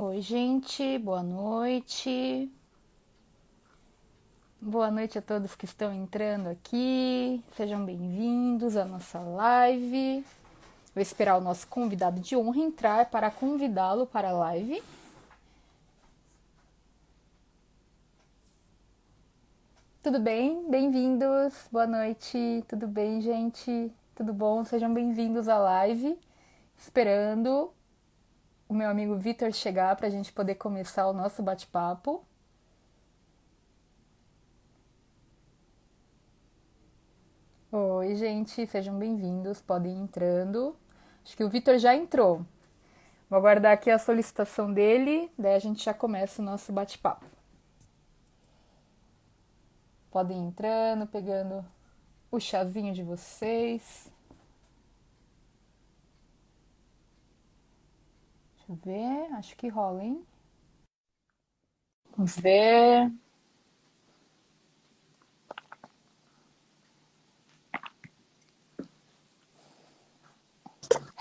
Oi, gente, boa noite. Boa noite a todos que estão entrando aqui. Sejam bem-vindos à nossa live. Vou esperar o nosso convidado de honra entrar para convidá-lo para a live. Tudo bem? Bem-vindos. Boa noite. Tudo bem, gente? Tudo bom? Sejam bem-vindos à live. Esperando o meu amigo Vitor chegar para a gente poder começar o nosso bate-papo. Oi, gente, sejam bem-vindos, podem ir entrando. Acho que o Vitor já entrou. Vou aguardar aqui a solicitação dele, daí a gente já começa o nosso bate-papo. Podem ir entrando, pegando o chazinho de vocês. Deixa eu ver, acho que rola, hein? Vamos ver.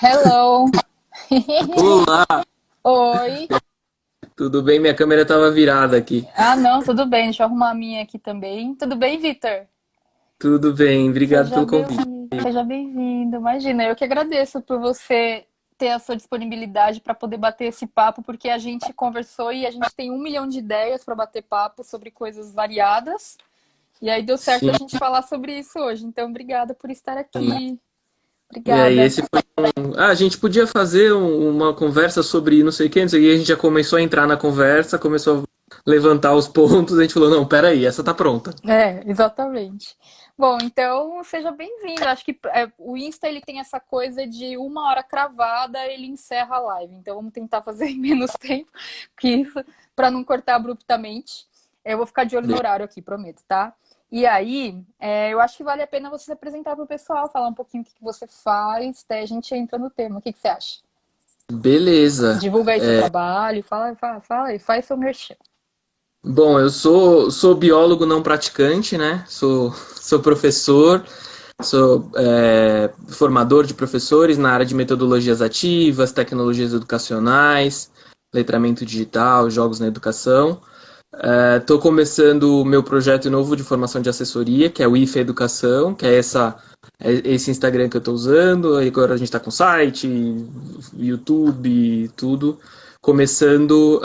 Hello! Olá, Oi! tudo bem? Minha câmera estava virada aqui. Ah, não, tudo bem, deixa eu arrumar a minha aqui também. Tudo bem, Vitor? Tudo bem, obrigado Seja pelo convite. bem-vindo, seja bem-vindo. Imagina, eu que agradeço por você ter a sua disponibilidade para poder bater esse papo, porque a gente conversou e a gente tem 1 milhão de ideias para bater papo sobre coisas variadas. E aí deu certo a Sim, gente falar sobre isso hoje. Então, obrigada por estar aqui. e Obrigada. esse foi a gente podia fazer uma conversa sobre não sei o que, não sei o que, a gente já começou a entrar na conversa, começou a levantar os pontos, a gente falou, não, peraí, essa tá pronta. É, exatamente. Bom, então seja bem-vindo. Acho que o Insta ele tem essa coisa de 1 hora cravada, ele encerra a live. Então vamos tentar fazer em menos tempo que isso, para não cortar abruptamente. Eu vou ficar de olho no horário aqui, prometo, tá? E aí, eu acho que vale a pena você se apresentar para o pessoal, falar um pouquinho o que você faz, daí a gente entra no tema. O que você acha? Beleza. Divulga aí seu trabalho, fala aí, faz seu merchan. Bom, eu sou biólogo não praticante, né? Sou professor, sou formador de professores na área de metodologias ativas, tecnologias educacionais, letramento digital, jogos na educação. Estou começando o meu projeto novo de formação de assessoria, que é o IFE Educação, que esse Instagram que eu estou usando. Aí agora a gente está com site, YouTube, tudo. Começando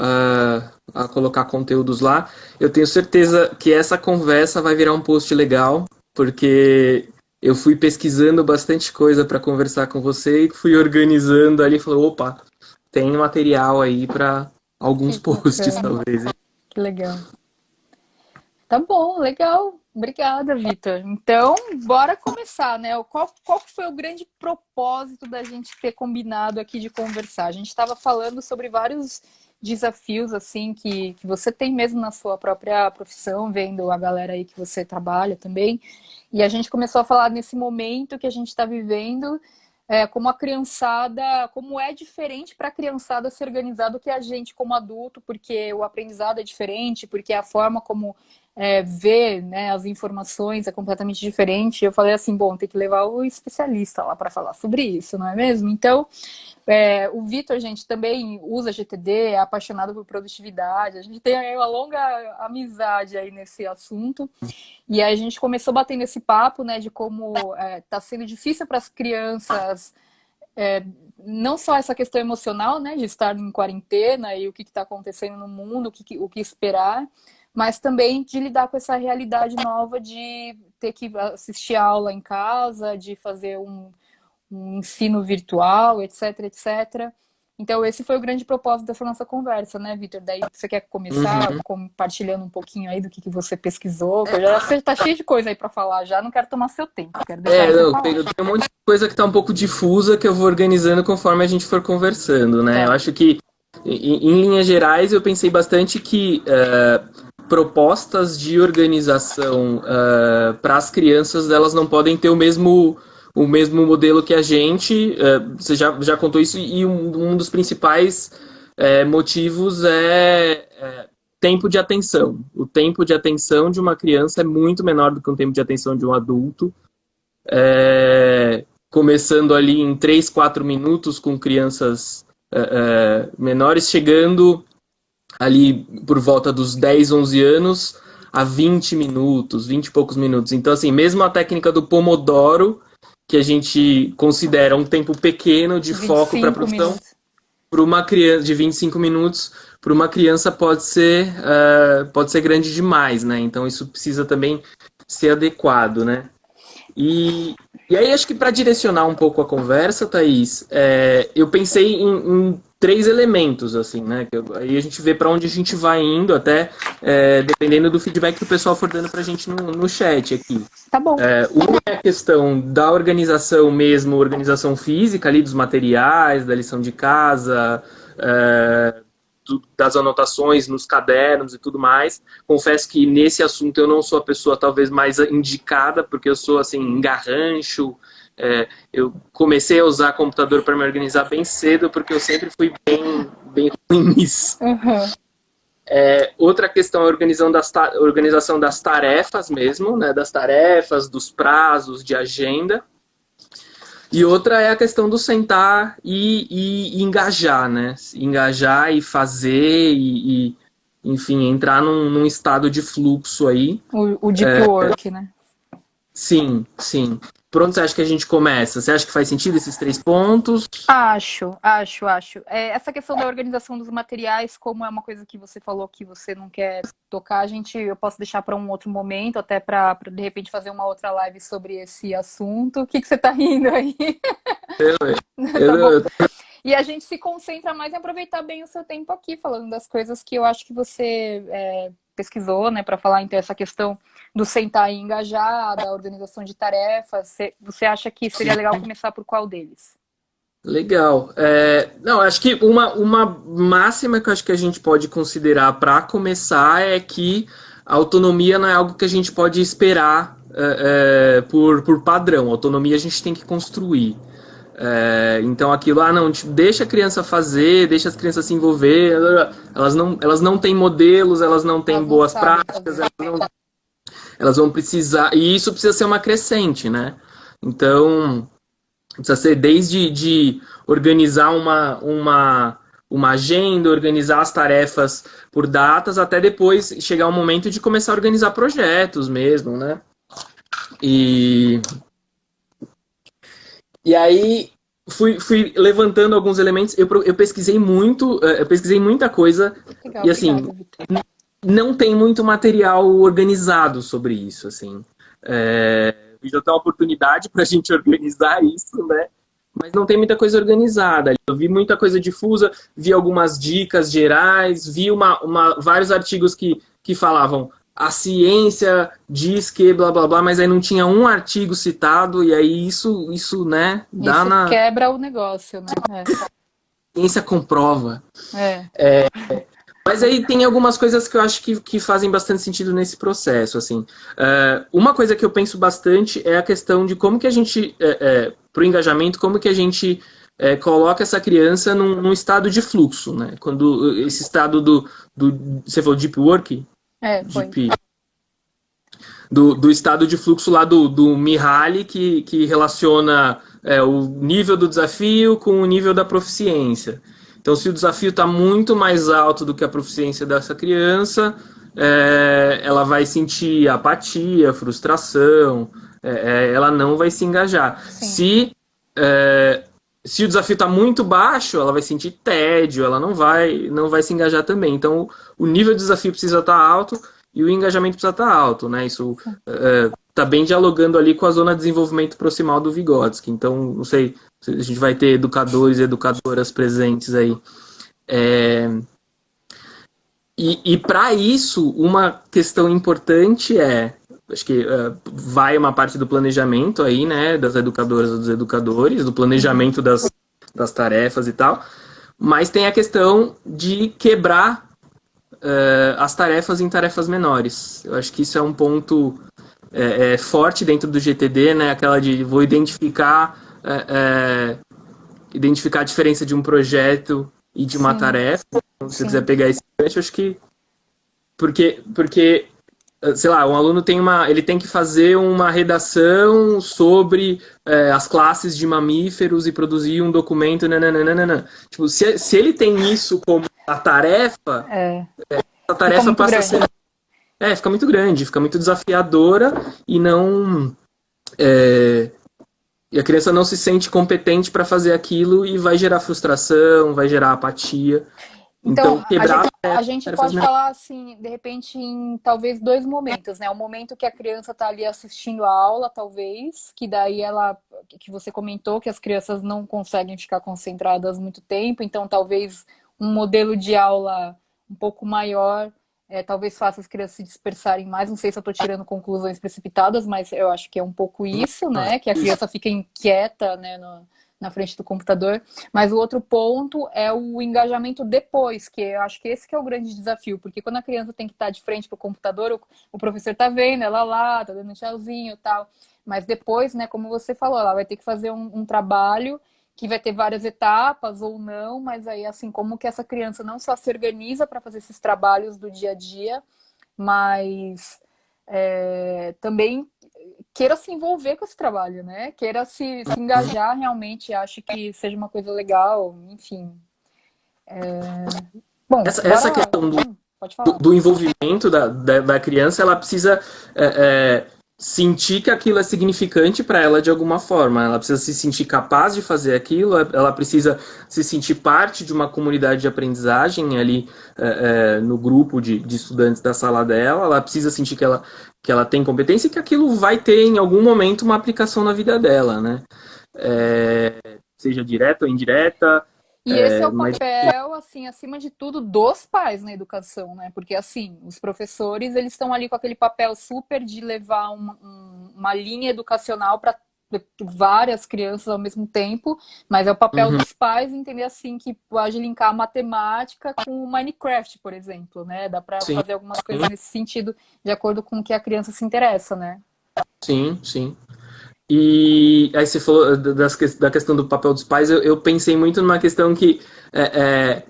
a colocar conteúdos lá. Eu tenho certeza que essa conversa vai virar um post legal, porque eu fui pesquisando bastante coisa para conversar com você e fui organizando ali. Falei, opa, tem material aí para alguns Que posts, bacana, talvez. que legal. Tá bom, legal. Obrigada, Vitor. Então, bora começar, né? Qual que foi o grande propósito da gente ter combinado aqui de conversar? A gente estava falando sobre vários desafios, assim, que você tem mesmo na sua própria profissão, vendo a galera aí que você trabalha também. E a gente começou a falar nesse momento que a gente está vivendo, como a criançada, como é diferente para a criançada se organizar do que a gente como adulto, porque o aprendizado é diferente, porque a forma como ver, né, as informações é completamente diferente. Eu falei assim, bom, tem que levar o especialista lá para falar sobre isso, não é mesmo? Então, o Vitor, gente, também usa GTD, é apaixonado por produtividade, a gente tem aí uma longa amizade aí nesse assunto. E aí a gente começou batendo esse papo, né, de como está sendo difícil para as crianças, não só essa questão emocional, né, de estar em quarentena e o que está acontecendo no mundo, o que esperar, mas também de lidar com essa realidade nova de ter que assistir aula em casa, de fazer um ensino virtual, etc, etc. Então, esse foi o grande propósito dessa nossa conversa, né, Vitor? Daí você quer começar Uhum. compartilhando um pouquinho aí do que você pesquisou? Que você tá cheio de coisa aí para falar já, não quero tomar seu tempo, quero deixar você Não, falar. eu tenho um monte de coisa que tá um pouco difusa que eu vou organizando conforme a gente for conversando, né? Eu Tá. acho que, em linhas gerais, eu pensei bastante que propostas de organização para as crianças, elas não podem ter o mesmo modelo que a gente. Você já contou isso, e um dos principais motivos é tempo de atenção. O tempo de atenção de uma criança é muito menor do que o tempo de atenção de um adulto. Começando ali em 3, 4 minutos com crianças menores, chegando ali por volta dos 10, 11 anos a 20 minutos, 20 e poucos minutos. Então, assim, mesmo a técnica do Pomodoro, que a gente considera um tempo pequeno de foco para a 25 profissão, minutos. para uma criança de 25 minutos, para uma criança pode ser grande demais, né? Então isso precisa também ser adequado, né? E aí acho que para direcionar um pouco a conversa, Thaís, eu pensei em três elementos, assim, né? Aí a gente vê para onde a gente vai indo, até dependendo do feedback que o pessoal for dando para a gente no chat aqui. Tá bom. Uma é a questão da organização mesmo, organização física ali dos materiais, da lição de casa, das anotações nos cadernos e tudo mais. Confesso que nesse assunto eu não sou a pessoa talvez mais indicada, porque eu sou assim, engarrancho. Eu comecei a usar computador para me organizar bem cedo, porque eu sempre fui bem ruim nisso. Uhum. Outra questão é a organização das tarefas mesmo, né? Das tarefas, dos prazos de agenda. E outra é a questão do sentar e engajar, né? Engajar e fazer enfim, entrar num estado de fluxo aí. O deep work, né? Sim, sim. Por onde você acha que a gente começa? Você acha que faz sentido esses três pontos? Acho. Essa questão da organização dos materiais, como é uma coisa que você falou que você não quer tocar, eu posso deixar para um outro momento, até para de repente fazer uma outra live sobre esse assunto. O que você tá rindo aí? Tá bom. E a gente se concentra mais em aproveitar bem o seu tempo aqui, falando das coisas que eu acho que você pesquisou, né, para falar. Então, essa questão do sentar e engajar, da organização de tarefas. Você acha que seria legal começar por qual deles? Legal. Não, acho que uma máxima que eu acho que a gente pode considerar para começar é que a autonomia não é algo que a gente pode esperar por padrão. A autonomia a gente tem que construir. Então aquilo, não, deixa a criança fazer, deixa as crianças se envolver, elas não têm modelos, elas não têm boas práticas, elas vão precisar, e isso precisa ser uma crescente, né? Então, precisa ser desde de organizar uma agenda, organizar as tarefas por datas, até depois chegar o momento de começar a organizar projetos mesmo, né? E aí fui levantando alguns elementos. Eu pesquisei muita coisa. Legal, e assim, obrigada, não tem muito material organizado sobre isso, assim. Já tem uma oportunidade para a gente organizar isso, né? Mas não tem muita coisa organizada. Eu vi muita coisa difusa, vi algumas dicas gerais, vi vários artigos que falavam a ciência diz que blá blá blá, mas aí não tinha um artigo citado, e aí isso né, dá isso quebra o negócio, né? A ciência comprova. É. Mas aí tem algumas coisas que eu acho que fazem bastante sentido nesse processo, assim. Uma coisa que eu penso bastante é a questão de como que a gente, pro engajamento, como que a gente coloca essa criança num estado de fluxo, né? Quando esse estado você falou deep work? Foi. Do estado de fluxo lá do Mihaly, que relaciona o nível do desafio com o nível da proficiência. Então, se o desafio está muito mais alto do que a proficiência dessa criança, ela vai sentir apatia, frustração, ela não vai se engajar. Se o desafio está muito baixo, ela vai sentir tédio, ela não vai se engajar também. Então, o nível de desafio precisa estar alto e o engajamento precisa estar alto, né? Isso está bem dialogando ali com a zona de desenvolvimento proximal do Vygotsky. Então, não sei se a gente vai ter educadores e educadoras presentes aí. E para isso, uma questão importante acho que vai uma parte do planejamento aí, né, das educadoras e dos educadores, do planejamento das tarefas e tal, mas tem a questão de quebrar as tarefas em tarefas menores. Eu acho que isso é um ponto forte dentro do GTD, né, aquela de vou identificar a diferença de um projeto e de uma tarefa. Se você quiser pegar esse gancho, acho que porque sei lá, um aluno ele tem que fazer uma redação sobre as classes de mamíferos e produzir um documento, nananana. Tipo, se ele tem isso como a tarefa, É, a fica tarefa muito passa a grande. ser, fica muito grande, fica muito desafiadora e não, é, e a criança não se sente competente para fazer aquilo e vai gerar frustração, vai gerar apatia. Então, Então, quebrar a gente tarefas pode falar assim, de repente, em talvez dois momentos, né? O momento que a criança está ali assistindo a aula, talvez, que daí ela, que você comentou, que as crianças não conseguem ficar concentradas muito tempo, então talvez um modelo de aula um pouco maior, talvez faça as crianças se dispersarem mais. Não sei se eu estou tirando conclusões precipitadas, mas eu acho que é um pouco isso, né? Que a criança fica inquieta, né, na frente do computador. Mas o outro ponto é o engajamento depois, que eu acho que esse que é o grande desafio, porque quando a criança tem que estar de frente para o computador, o professor tá vendo ela lá, tá dando um tchauzinho e tal, mas depois, né, como você falou, ela vai ter que fazer um trabalho que vai ter várias etapas ou não, mas aí assim, como que essa criança não só se organiza para fazer esses trabalhos do dia a dia, mas também queira se envolver com esse trabalho, né? Queira se engajar realmente, acho que seja uma coisa legal, enfim. Bom, essa bora. questão Pode falar. do envolvimento da criança, ela precisa sentir que aquilo é significante para ela de alguma forma. Ela precisa se sentir capaz de fazer aquilo, ela precisa se sentir parte de uma comunidade de aprendizagem ali no grupo de estudantes da sala dela, ela precisa sentir que ela tem competência e que aquilo vai ter em algum momento uma aplicação na vida dela, né? Seja direta ou indireta, E esse é o mas papel, assim, acima de tudo, dos pais na educação, né? Porque, assim, os professores, eles estão ali com aquele papel super de levar uma linha educacional para várias crianças ao mesmo tempo, mas é o papel uhum, dos pais entender, assim, que pode linkar a matemática com o Minecraft, por exemplo, né? Dá para sim, fazer algumas coisas nesse sentido, de acordo com o que a criança se interessa, né? sim, sim. E aí você falou da questão do papel dos pais, eu pensei muito numa questão que é,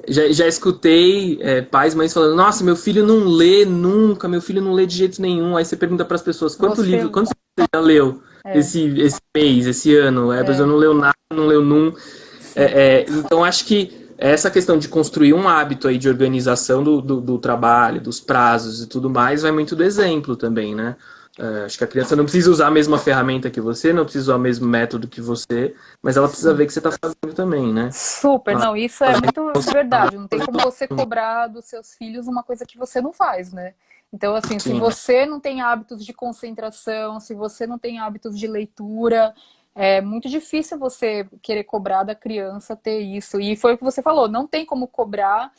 já escutei pais, mães falando, nossa, meu filho não lê nunca, meu filho não lê de jeito nenhum. Aí você pergunta para as pessoas, Você, quantos livros você já leu é, esse mês, esse ano? A pessoa é, não leu nada, não leu num. sim. Então acho que essa questão de construir um hábito aí de organização do trabalho, dos prazos e tudo mais, vai muito do exemplo também, né? Acho que a criança não precisa usar a mesma ferramenta que você, não precisa usar o mesmo método que você, mas ela precisa ver Sim. que você está fazendo também, né? Super, Ela não, isso é muito verdade. Não tem como você cobrar dos seus filhos uma coisa que você não faz, né? Então, assim, se sim. você não tem hábitos de concentração, se você não tem hábitos de leitura, é muito difícil você querer cobrar da criança ter isso. E foi o que você falou, não tem como cobrar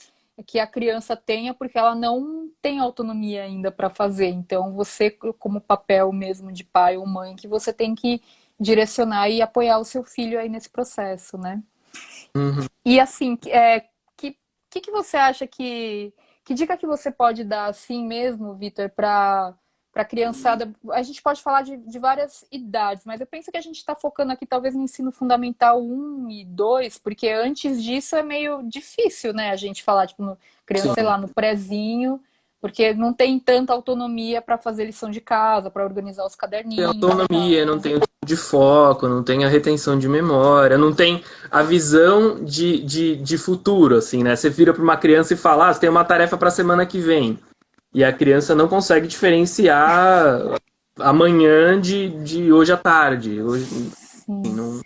que a criança tenha, porque ela não tem autonomia ainda para fazer. Então, você, como papel mesmo de pai ou mãe, que você tem que direcionar e apoiar o seu filho aí nesse processo, né? Uhum. E assim, que você acha que. Que dica que você pode dar assim mesmo, Vitor, para criançada? A gente pode falar de várias idades, mas eu penso que a gente está focando aqui talvez no ensino fundamental um e 2, porque antes disso é meio difícil, né? A gente falar, tipo, criança, sei Sim. lá, no prezinho, porque não tem tanta autonomia para fazer lição de casa, para organizar os Tem caderninhos e tal, autonomia, não né? tem o tempo de foco, não tem a retenção de memória, não tem a visão de futuro, assim, né? Você vira para uma criança e fala, você tem uma tarefa para a semana que vem. E a criança não consegue diferenciar amanhã de hoje à tarde. Hoje, enfim, Sim. não,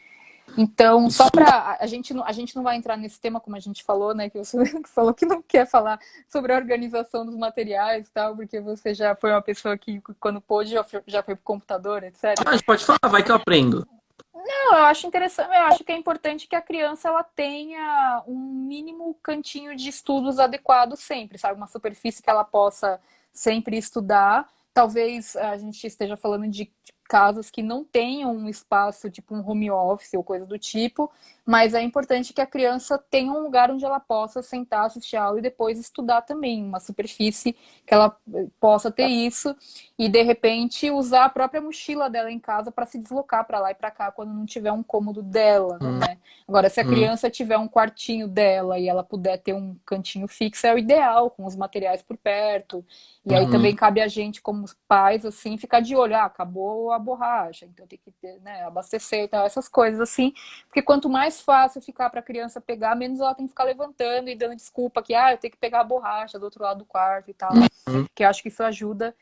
Então, isso, só para a gente não vai entrar nesse tema como a gente falou, né? Que você falou que não quer falar sobre a organização dos materiais e tal, porque você já foi uma pessoa que, quando pôde, já foi pro computador, a etc. gente pode falar, vai que eu aprendo. Não, eu acho interessante, eu acho que é importante que a criança ela tenha um mínimo cantinho de estudos adequado sempre, sabe? Uma superfície que ela possa sempre estudar. Talvez a gente esteja falando de casas que não tenham um espaço, tipo um home office ou coisa do tipo, mas é importante que a criança tenha um lugar onde ela possa sentar, assistir a aula e depois estudar também, uma superfície que ela possa ter isso e, de repente, usar a própria mochila dela em casa para se deslocar para lá e para cá quando não tiver um cômodo dela, né? Agora, se a criança tiver um quartinho dela e ela puder ter um cantinho fixo, é o ideal, com os materiais por perto. E aí também cabe a gente, como pais, assim, ficar de olho. Ah, acabou a borracha, então tem que ter, né, abastecer e tal, essas coisas assim. Porque quanto mais fácil ficar para a criança pegar, menos ela tem que ficar levantando e dando desculpa que, eu tenho que pegar a borracha do outro lado do quarto e tal. Que eu acho que isso ajuda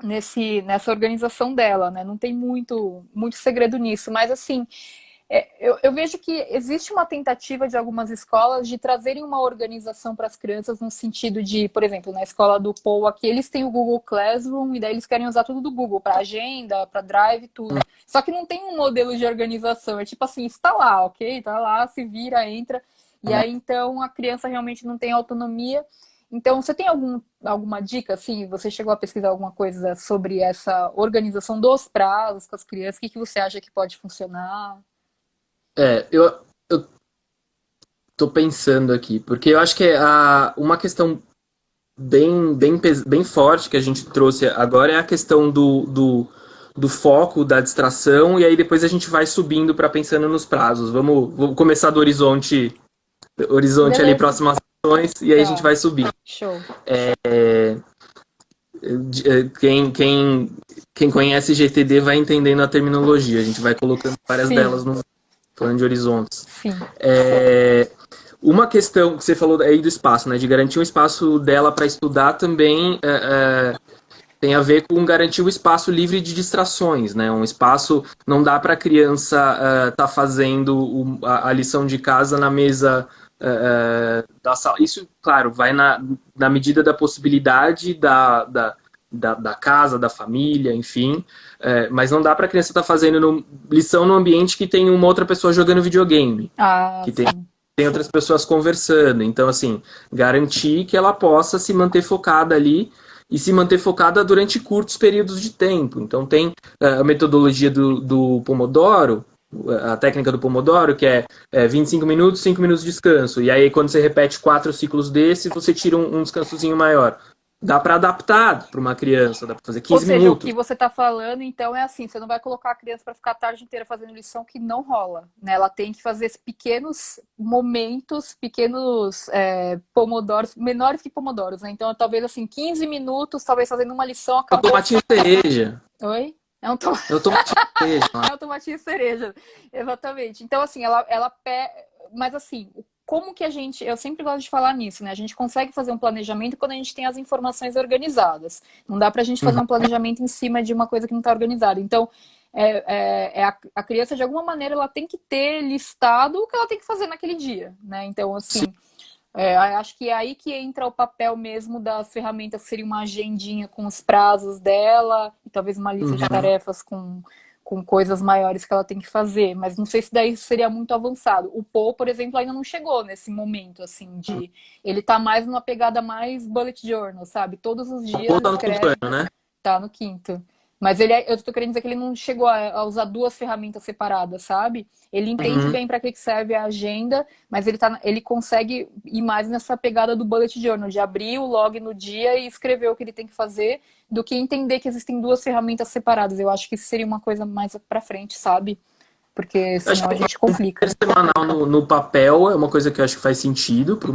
nessa organização dela, né? Não tem muito segredo nisso, mas assim, eu vejo que existe uma tentativa de algumas escolas de trazerem uma organização para as crianças no sentido de, por exemplo, na escola do Paul aqui, eles têm o Google Classroom e daí eles querem usar tudo do Google, para agenda, para Drive, tudo. Só que não tem um modelo de organização, é tipo assim, está lá, ok? Está lá, se vira, entra, e aí então a criança realmente não tem autonomia. Então, você tem alguma dica, assim? Você chegou a pesquisar alguma coisa sobre essa organização dos prazos com as crianças? O que você acha que pode funcionar? Eu tô pensando aqui, porque eu acho que uma questão bem forte que a gente trouxe agora é a questão do foco, da distração, e aí depois a gente vai subindo para pensando nos prazos. Vamos começar do horizonte ali, Beleza. próximas ações, e aí a gente vai subir. Show. Quem conhece GTD vai entendendo a terminologia. A gente vai colocando várias delas no plano de horizontes. Sim. Uma questão que você falou aí do espaço, né? De garantir um espaço dela para estudar também tem a ver com garantir o espaço livre de distrações, né? Um espaço, não dá para a criança estar fazendo a lição de casa na mesa da sala. Isso, claro, vai na medida da possibilidade da casa, da família, enfim. Mas não dá para a criança estar fazendo lição no ambiente que tem uma outra pessoa jogando videogame. Que tem outras pessoas conversando. Então, assim, garantir que ela possa se manter focada ali e se manter focada durante curtos períodos de tempo. Então, tem a metodologia do Pomodoro, a técnica do Pomodoro, que é 25 minutos, 5 minutos de descanso. E aí, quando você repete 4 ciclos desse, você tira um descansozinho maior. Dá para adaptar para uma criança, dá para fazer 15 minutos. O que você está falando, então, é assim, você não vai colocar a criança para ficar a tarde inteira fazendo lição, que não rola, né? Ela tem que fazer esses pequenos momentos, pequenos pomodoros, menores que pomodoros, né? Então, talvez assim, 15 minutos, talvez fazendo uma lição, acabou. Tomatinho cereja. Oi? É um tomatinho cereja. É um tomatinho cereja, exatamente. Então, assim, mas assim, como que eu sempre gosto de falar nisso, né? A gente consegue fazer um planejamento quando a gente tem as informações organizadas. Não dá pra gente fazer um planejamento em cima de uma coisa que não está organizada. Então, a criança, de alguma maneira, ela tem que ter listado o que ela tem que fazer naquele dia, né? Então, assim, acho que é aí que entra o papel mesmo das ferramentas, que seria uma agendinha com os prazos dela, e talvez uma lista de tarefas com coisas maiores que ela tem que fazer, mas não sei se daí seria muito avançado. O Paul, por exemplo, ainda não chegou nesse momento, assim, ele tá mais numa pegada mais bullet journal, sabe? Todos os dias Paul tá no quinto ano, né? Tá no quinto. Mas eu tô querendo dizer que ele não chegou a usar duas ferramentas separadas, sabe? Ele entende bem para que serve a agenda, mas ele consegue ir mais nessa pegada do bullet journal, de abrir o log no dia e escrever o que ele tem que fazer, do que entender que existem duas ferramentas separadas. Eu acho que isso seria uma coisa mais para frente, sabe? Porque senão a gente complica. Semanal no papel é uma coisa que eu acho que faz sentido para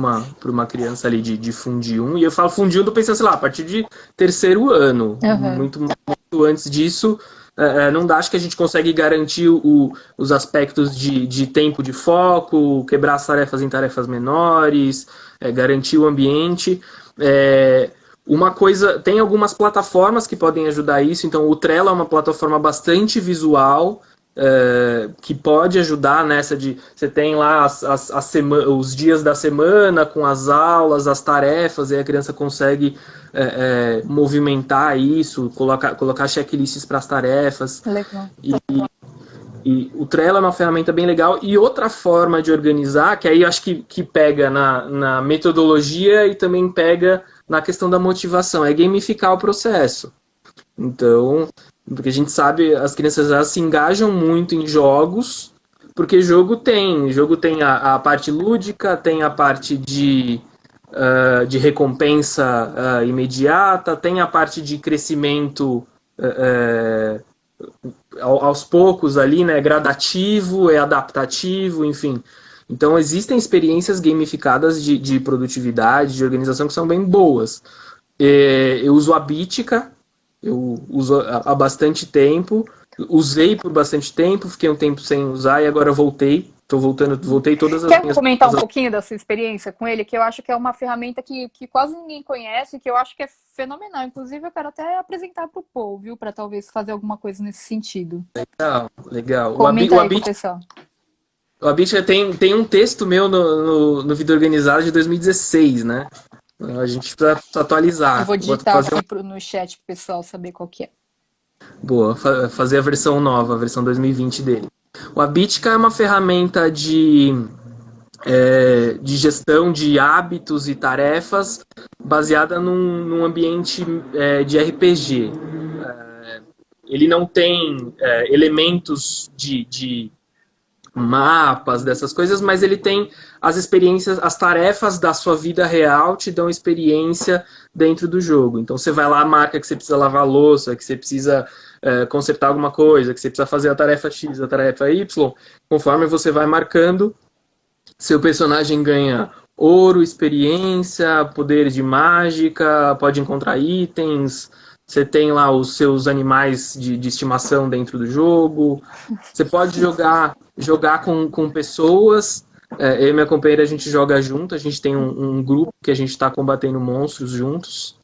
uma criança ali de Fundium. E eu falo Fundium, tô pensando, sei lá, a partir de terceiro ano. Muito antes disso, não dá. Acho que a gente consegue garantir os aspectos de tempo de foco, quebrar as tarefas em tarefas menores, garantir o ambiente. Uma coisa, tem algumas plataformas que podem ajudar isso. Então, o Trello é uma plataforma bastante visual, que pode ajudar nessa você tem lá os dias da semana com as aulas, as tarefas, e a criança consegue movimentar isso, colocar checklists para as tarefas. Legal. E o Trello é uma ferramenta bem legal. E outra forma de organizar, que aí eu acho que pega na metodologia e também pega na questão da motivação, é gamificar o processo. Então, porque a gente sabe, as crianças elas se engajam muito em jogos, porque jogo tem a parte lúdica, tem a parte de recompensa imediata, tem a parte de crescimento aos poucos ali, né? Gradativo, é adaptativo, enfim. Então existem experiências gamificadas de produtividade, de organização que são bem boas. Eu uso a Bitica, eu uso há bastante tempo, usei por bastante tempo, fiquei um tempo sem usar e agora voltei. Tô voltando, voltei todas as Quer minhas. comentar um pouquinho da sua experiência com ele? Que eu acho que é uma ferramenta que quase ninguém conhece, que eu acho que é fenomenal. Inclusive, eu quero até apresentar para o Paul, viu? Para talvez fazer alguma coisa nesse sentido. Legal, legal. Comenta aí com o pessoal. O Abit tem um texto meu no Vida Organizada de 2016, né? A gente precisa Eu atualizar. vou Vou digitar fazer aqui no chat para o pessoal saber qual que é. Boa, fazer a versão nova, a versão 2020 dele. O Abitica é uma ferramenta de gestão de hábitos e tarefas baseada num ambiente de RPG. Ele não tem elementos de mapas, dessas coisas, mas ele tem as experiências, as tarefas da sua vida real te dão experiência dentro do jogo. Então você vai lá, marca que você precisa lavar a louça, que você precisa consertar alguma coisa, que você precisa fazer a tarefa X, a tarefa Y. Conforme você vai marcando, seu personagem ganha ouro, experiência, poderes de mágica, pode encontrar itens. Você tem lá os seus animais de estimação dentro do jogo. Você pode jogar com pessoas. Eu e minha companheira, a gente joga junto. A gente tem um grupo que a gente está combatendo monstros juntos.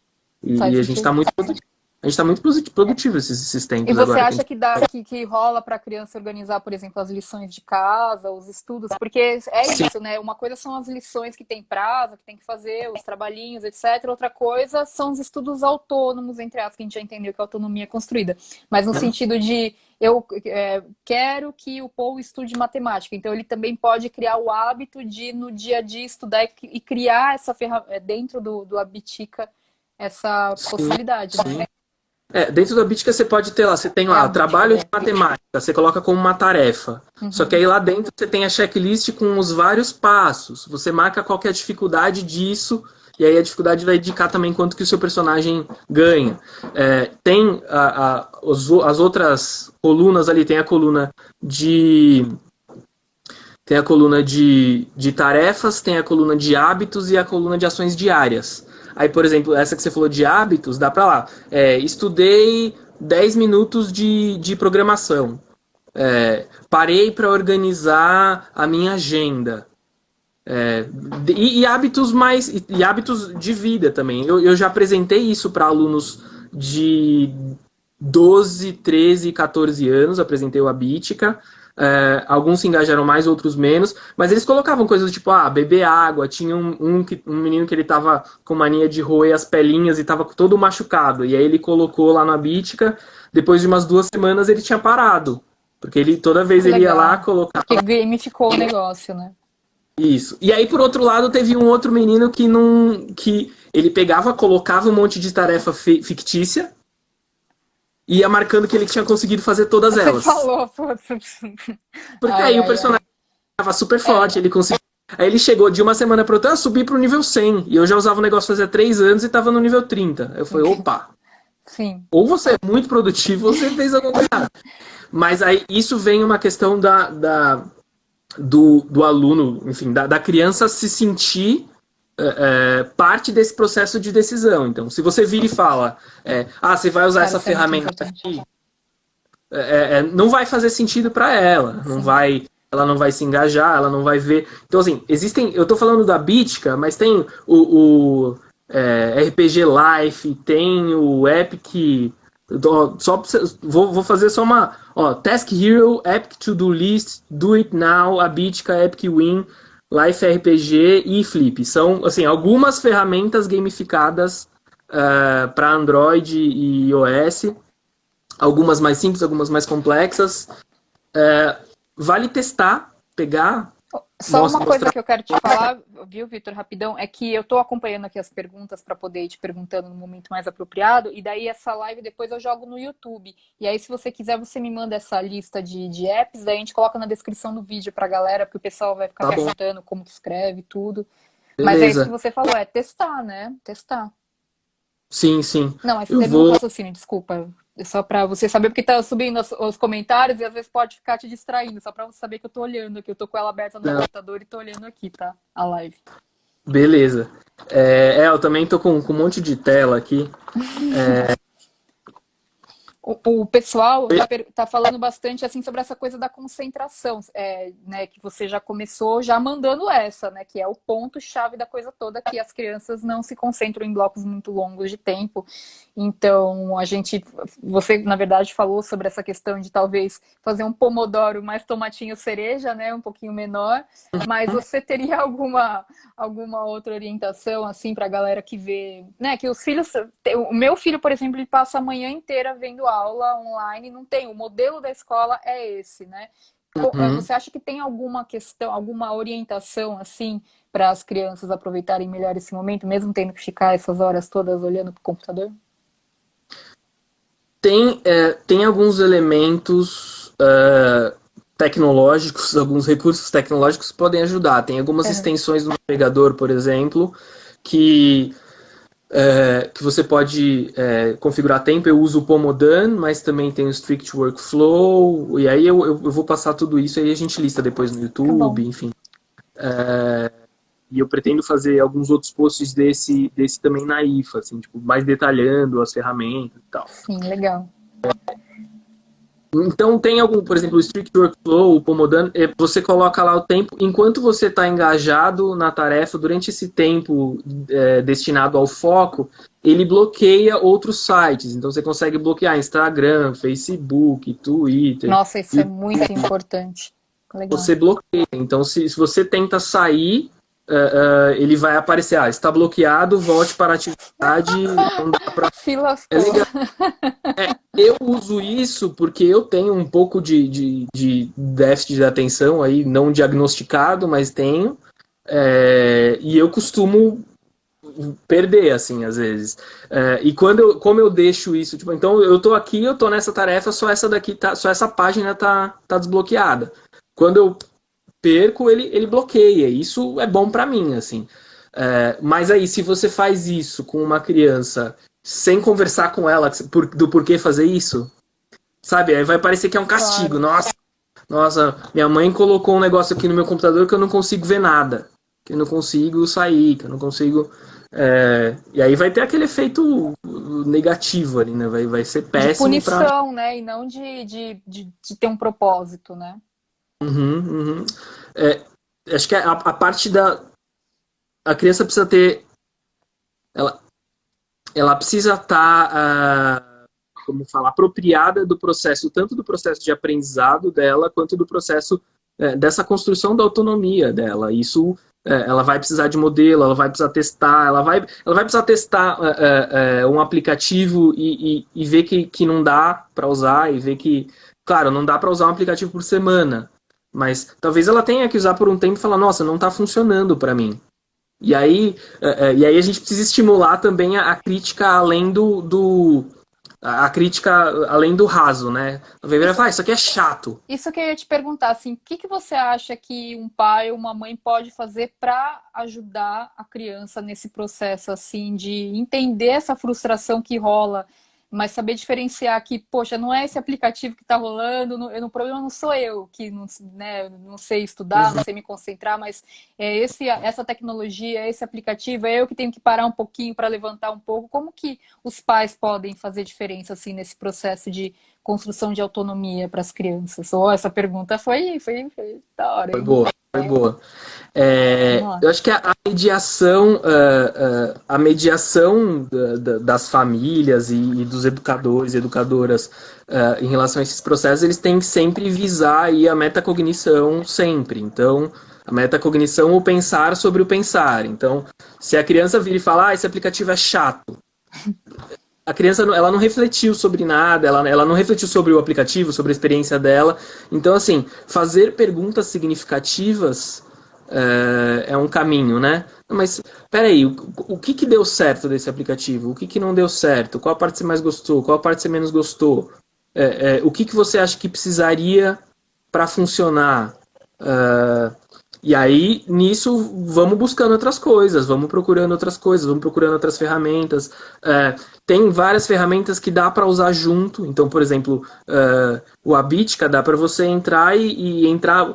Faz E a gente está sentido. muito produtivo. A gente está muito produtivo esses E tempos você agora. acha que rola para a criança organizar, por exemplo, as lições de casa, os estudos? Porque é Sim, isso, né? Uma coisa são as lições que tem prazo, que tem que fazer, os trabalhinhos, etc. Outra coisa são os estudos autônomos, entre aspas, que a gente já entendeu que a autonomia é construída. Mas no sentido de eu quero que o Paul estude matemática. Então ele também pode criar o hábito de, no dia a dia, estudar e criar essa ferramenta dentro do Abitica, essa sim, possibilidade, sim. né? Dentro da Bítica você pode ter lá, você tem É a lá Bitica, trabalho né? de matemática, você coloca como uma tarefa. Só que aí lá dentro você tem a checklist com os vários passos. Você marca qual que é a dificuldade disso, e aí a dificuldade vai indicar também quanto que o seu personagem ganha. Tem as outras colunas ali, de tem a coluna de tarefas, tem a coluna de hábitos e a coluna de ações diárias. Aí, por exemplo, essa que você falou de hábitos, dá pra lá. Estudei 10 minutos de programação. Parei para organizar a minha agenda. E hábitos hábitos de vida também. Eu já apresentei isso para alunos de 12, 13, 14 anos, apresentei o Abítica. Alguns se engajaram mais, outros menos, mas eles colocavam coisas tipo, beber água. Tinha um menino que ele tava com mania de roer as pelinhas e tava todo machucado. E aí ele colocou lá na Bítica, depois de umas 2 semanas ele tinha parado. Porque ele toda vez Que ele ia lá, legal. colocava Que gamificou o negócio, né? isso. E aí, por outro lado, teve um outro menino que não. Que ele pegava, colocava um monte de tarefa fictícia e ia marcando que ele tinha conseguido fazer todas Você elas. falou, pô. Porque Ai, aí o ai, ai. personagem estava super É, forte, ele conseguiu. Aí ele chegou de uma semana para outra, subi pro nível 100. E eu já usava o negócio fazia 3 anos e tava no nível 30. Eu falei, opa, sim. ou você é muito produtivo ou você fez alguma coisa errada. Mas aí isso vem uma questão do aluno, enfim, da criança se sentir parte desse processo de decisão. Então, se você vira e fala, você vai usar Cara, essa isso é muito ferramenta importante. aqui, não vai fazer sentido para ela, Sim. ela não vai se engajar, ela não vai ver. Então, assim, eu estou falando da Bitica, mas tem o RPG Life, tem o Epic. Vou fazer só uma. Task Hero, Epic To Do List, Do It Now, Abitica, Epic Win, Life RPG e Flip. São assim, algumas ferramentas gamificadas para Android e iOS. Algumas mais simples, algumas mais complexas. Vale testar, pegar. Só uma coisa que eu quero te falar, viu, Vitor, rapidão, é que eu estou acompanhando aqui as perguntas para poder ir te perguntando no momento mais apropriado, e daí essa live depois eu jogo no YouTube. E aí, se você quiser, você me manda essa lista de apps, daí a gente coloca na descrição do vídeo para a galera, porque o pessoal vai ficar Tá bom, perguntando como que escreve tudo. Mas é isso que beleza. você falou, é testar, né? Testar. Sim, sim. Não, mas Eu termina o vou. raciocínio, desculpa. É só para você saber, porque tá subindo os comentários e às vezes pode ficar te distraindo, só para você saber que eu tô olhando aqui, eu tô com ela aberta no meu Não, computador e tô olhando aqui, tá? A live. beleza. Eu também tô com um monte de tela aqui. O pessoal tá falando bastante assim sobre essa coisa da concentração, né, que você já começou já mandando essa, né, que é o ponto-chave da coisa toda, que as crianças não se concentram em blocos muito longos de tempo. Então, você na verdade falou sobre essa questão de talvez fazer um pomodoro mais tomatinho cereja, né, um pouquinho menor, mas você teria alguma outra orientação assim para a galera que vê, né, que os filhos, o meu filho, por exemplo, ele passa a manhã inteira vendo aula online, não tem, o modelo da escola é esse, né? Uhum. Você acha que tem alguma questão, alguma orientação assim para as crianças aproveitarem melhor esse momento, mesmo tendo que ficar essas horas todas olhando para o computador? Tem alguns elementos tecnológicos, alguns recursos tecnológicos que podem ajudar. Tem algumas Uhum. extensões do navegador, por exemplo, que, que você pode configurar tempo. Eu uso o Pomodan, mas também tem o Strict Workflow, e aí eu vou passar tudo isso, aí a gente lista depois no Tá YouTube, bom. enfim. E eu pretendo fazer alguns outros posts desse também na IFA, assim, tipo, mais detalhando as ferramentas e tal. Sim, legal. Então tem algum, por exemplo, o Strict Workflow, o Pomodoro, você coloca lá o tempo, enquanto você está engajado na tarefa, durante esse tempo destinado ao foco, ele bloqueia outros sites. Então você consegue bloquear Instagram, Facebook, Twitter, Nossa, isso é e muito importante. Legal. você bloqueia. Então se você tenta sair, ele vai aparecer, está bloqueado, volte para a atividade, não dá pra... Se É lascou. legal. Eu uso isso porque eu tenho um pouco de déficit de atenção aí, não diagnosticado, mas tenho. E eu costumo perder, assim, às vezes. E como eu deixo isso, tipo, então eu tô aqui, eu tô nessa tarefa, só essa daqui só essa página tá desbloqueada. Quando eu perco, ele bloqueia. Isso é bom pra mim, assim. Mas aí, se você faz isso com uma criança sem conversar com ela do porquê fazer isso, sabe? Aí vai parecer que é um castigo. Claro. Nossa, minha mãe colocou um negócio aqui no meu computador que eu não consigo ver nada, que eu não consigo sair, que eu não consigo. E aí vai ter aquele efeito negativo ali, né? Vai ser De péssimo pra. punição, né? E não de ter um propósito, né? Uhum, uhum. É, acho que a parte da. A criança precisa ter. Ela, ela precisa estar, como falar, apropriada do processo, tanto do processo de aprendizado dela, quanto do processo dessa construção da autonomia dela. Isso, ela vai precisar de modelo, ela vai precisar testar, ela vai precisar testar um aplicativo e ver que não dá para usar, e ver que, claro, não dá para usar um aplicativo por semana, mas talvez ela tenha que usar por um tempo e falar, nossa, não está funcionando para mim. E aí a gente precisa estimular também a crítica além a crítica além do raso, né? Vai Isso, falar, isso aqui é chato. isso que eu ia te perguntar, assim, o que que você acha que um pai ou uma mãe pode fazer para ajudar a criança nesse processo, assim, de entender essa frustração que rola, mas saber diferenciar que, poxa, não é esse aplicativo que está rolando, o problema não sou eu, que não, né, não sei estudar, não Uhum. sei me concentrar, mas essa tecnologia, esse aplicativo, é eu que tenho que parar um pouquinho para levantar um pouco. Como que os pais podem fazer diferença, assim, nesse processo de construção de autonomia para as crianças? Oh, essa pergunta foi da hora, Foi hein? boa, foi boa. Vamos lá. Eu acho que a mediação das famílias e dos educadores e educadoras em relação a esses processos, eles têm que sempre visar aí a metacognição sempre. Então, a metacognição, o pensar sobre o pensar. Então, se a criança vira e fala, esse aplicativo é chato, a criança ela não refletiu sobre nada, ela não refletiu sobre o aplicativo, sobre a experiência dela. Então, assim, fazer perguntas significativas é um caminho, né? Mas, peraí, o que que deu certo desse aplicativo? O que que não deu certo? Qual a parte você mais gostou? Qual a parte você menos gostou? O que que você acha que precisaria para funcionar? É, e aí, nisso, vamos buscando outras coisas, vamos procurando outras coisas, vamos procurando outras ferramentas. Tem várias ferramentas que dá para usar junto. Então, por exemplo, o Abitica dá para você entrar e entrar.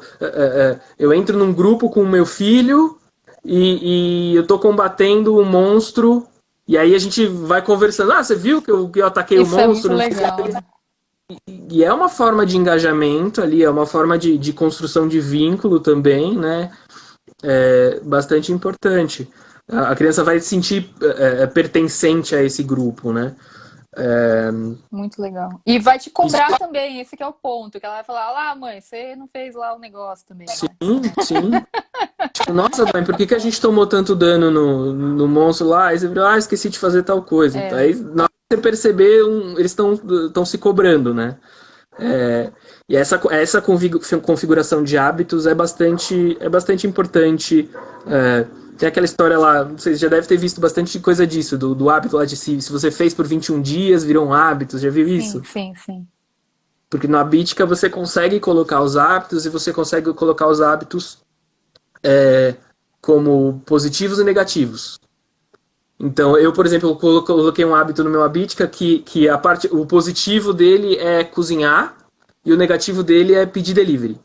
Eu entro num grupo com o meu filho e eu tô combatendo um monstro. E aí a gente vai conversando. Ah, você viu que eu ataquei o Isso é muito monstro? legal, né? E é uma forma de engajamento ali, é uma forma de construção de vínculo também, né? Bastante importante. A criança vai se sentir pertencente a esse grupo, né? Muito legal. E vai te Isso, cobrar também, esse que é o ponto, que ela vai falar, lá, mãe, você não fez lá o negócio também, né? sim. Tipo, nossa, mãe, por que que a gente tomou tanto dano no monstro lá? Aí você virou, esqueci de fazer tal coisa. Então, É, aí, na hora que você perceber, eles estão se cobrando, né? E essa configuração de hábitos é bastante importante. Tem aquela história lá, vocês já devem ter visto bastante coisa disso, do hábito lá de se você fez por 21 dias, virou um hábito, já viu sim, isso? sim, sim. Porque no Habitica você consegue colocar os hábitos e você consegue colocar os hábitos como positivos e negativos. Então, eu, por exemplo, coloquei um hábito no meu Habitica que o positivo dele é cozinhar e o negativo dele é pedir delivery.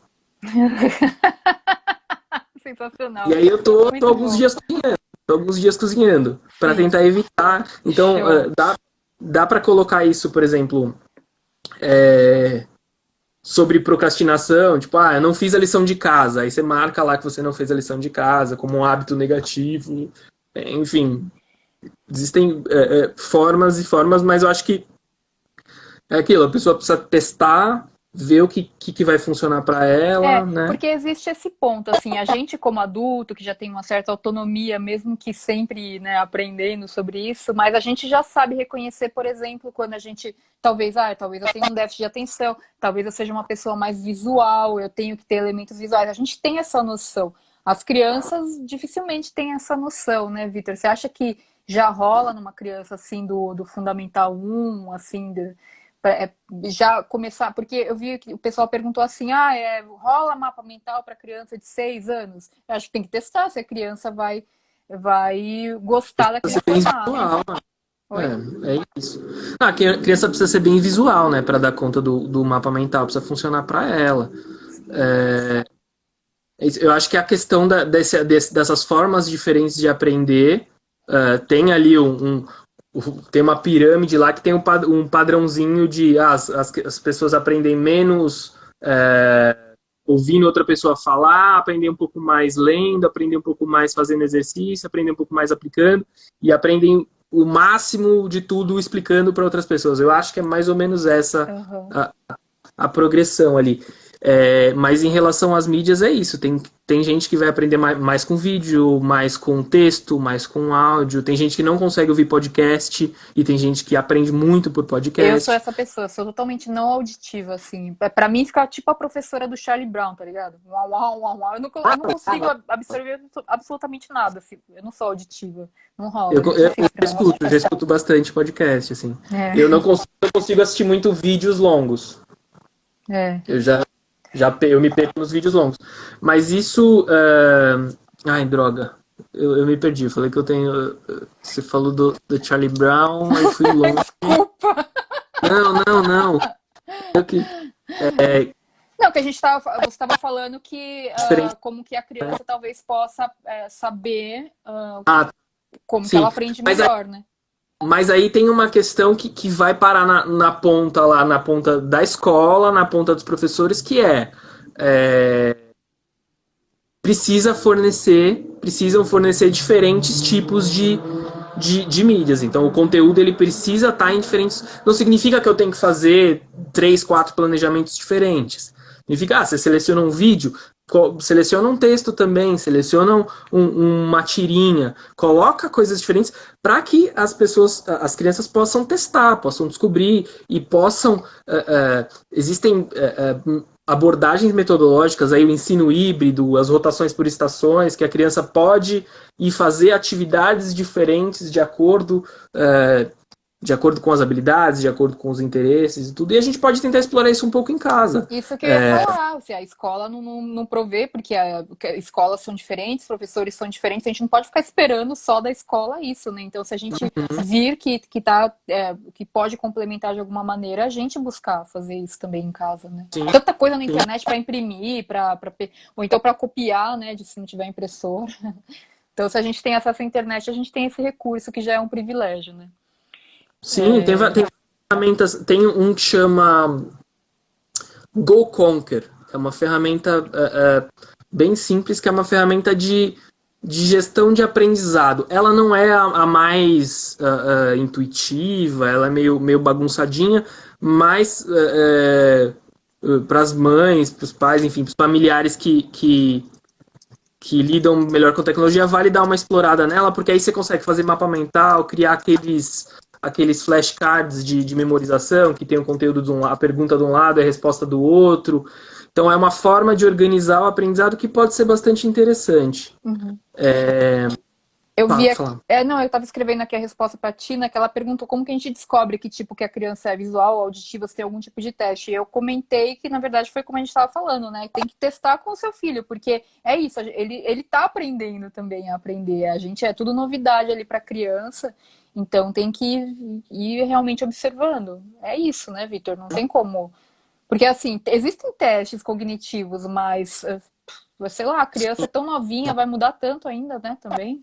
E Sensacional. aí eu tô Muito bom. alguns dias cozinhando para Sim, tentar evitar. Então, show. dá para colocar isso, por exemplo, sobre procrastinação, tipo, eu não fiz a lição de casa. Aí você marca lá que você não fez a lição de casa como um hábito negativo. Enfim, existem formas e formas, mas eu acho que é aquilo, a pessoa precisa testar, ver o que vai funcionar para ela, né? Porque existe esse ponto, assim, a gente como adulto, que já tem uma certa autonomia, mesmo que sempre, né, aprendendo sobre isso, mas a gente já sabe reconhecer, por exemplo, quando a gente, talvez eu tenha um déficit de atenção, talvez eu seja uma pessoa mais visual, eu tenho que ter elementos visuais, a gente tem essa noção. As crianças dificilmente têm essa noção, né, Vitor? Você acha que já rola numa criança, assim, do Fundamental 1, assim, já começar, porque eu vi que o pessoal perguntou assim, rola mapa mental para criança de 6 anos? Eu acho que tem que testar se a criança vai gostar daquele Precisa ser bem formato. visual, Oi? é isso. A criança precisa ser bem visual, né, para dar conta do mapa mental, precisa funcionar para ela. Eu acho que a questão dessas formas diferentes de aprender, tem ali tem uma pirâmide lá que tem um padrãozinho de as pessoas aprendem menos ouvindo outra pessoa falar, aprender um pouco mais lendo, aprender um pouco mais fazendo exercício, aprender um pouco mais aplicando e aprendem o máximo de tudo explicando para outras pessoas. Eu acho que é mais ou menos essa Uhum. a progressão ali. Mas em relação às mídias é isso. Tem gente que vai aprender mais com vídeo, mais com texto, mais com áudio. Tem gente que não consegue ouvir podcast e tem gente que aprende muito por Eu sou podcast. essa pessoa, sou totalmente não auditiva, assim. Pra mim fica tipo a professora do Charlie Brown, tá ligado? Uau, uau, uau, uau. Eu não consigo absorver absolutamente nada, assim. Eu não sou auditiva. Não rola, Eu, é muito eu, difícil pra mim. eu já escuto bastante podcast, assim. É, Eu não consigo assistir muito vídeos longos. é. Eu me perco nos vídeos longos. Mas isso. Ai, droga. Eu me perdi. Eu falei que eu tenho. Você falou do Charlie Brown, aí fui longe. Desculpa. Não. Eu que, Não, que a gente tava, você estava falando que diferente. como que a criança talvez possa saber Ah, como que ela sim. aprende Mas aí, melhor, né? mas aí tem uma questão que vai parar na ponta lá, na ponta da escola, na ponta dos professores, que é precisam fornecer diferentes tipos de mídias. Então, o conteúdo ele precisa estar em diferentes. Não significa que eu tenho que fazer 3, 4 planejamentos diferentes. Significa, você seleciona um vídeo, seleciona um texto também, seleciona uma tirinha, coloca coisas diferentes para que as crianças possam testar, possam descobrir e possam. Existem abordagens metodológicas, aí o ensino híbrido, as rotações por estações, que a criança pode ir fazer atividades diferentes de acordo com as habilidades, de acordo com os interesses e tudo. E a gente pode tentar explorar isso um pouco em casa. Isso que eu ia falar, assim, a escola não provê, porque escolas são diferentes, professores são diferentes, a gente não pode ficar esperando só da escola isso, né? Então, se a gente vir que pode complementar de alguma maneira, a gente buscar fazer isso também em casa, né? Sim, Tanta coisa na sim. internet para imprimir, ou então para copiar, né? Se não tiver impressora. Então, se a gente tem acesso à internet, a gente tem esse recurso que já é um privilégio, né? Sim, tem ferramentas, tem um que chama Go Conquer. É uma ferramenta bem simples, que é uma ferramenta de gestão de aprendizado. Ela não é a mais intuitiva, ela é meio bagunçadinha, mas para as mães, para os pais, enfim, para os familiares que lidam melhor com tecnologia, vale dar uma explorada nela, porque aí você consegue fazer mapa mental, criar aqueles flashcards de memorização, que tem o conteúdo a pergunta de um lado e a resposta do outro. Então é uma forma de organizar o aprendizado que pode ser bastante interessante. Uhum. É... Eu vi aqui, Fala. não, eu estava escrevendo aqui a resposta para a Tina, que ela perguntou como que a gente descobre que tipo que a criança é visual ou auditiva, se tem algum tipo de teste. E eu comentei que, na verdade, foi como a gente estava falando, né? Tem que testar com o seu filho, porque é isso, ele tá aprendendo também a aprender. A gente é tudo novidade ali para criança, então tem que ir realmente observando. É isso, né, Vitor? Não tem como. Porque, assim, existem testes cognitivos, mas, sei lá, a criança é tão novinha, vai mudar tanto ainda, né, também.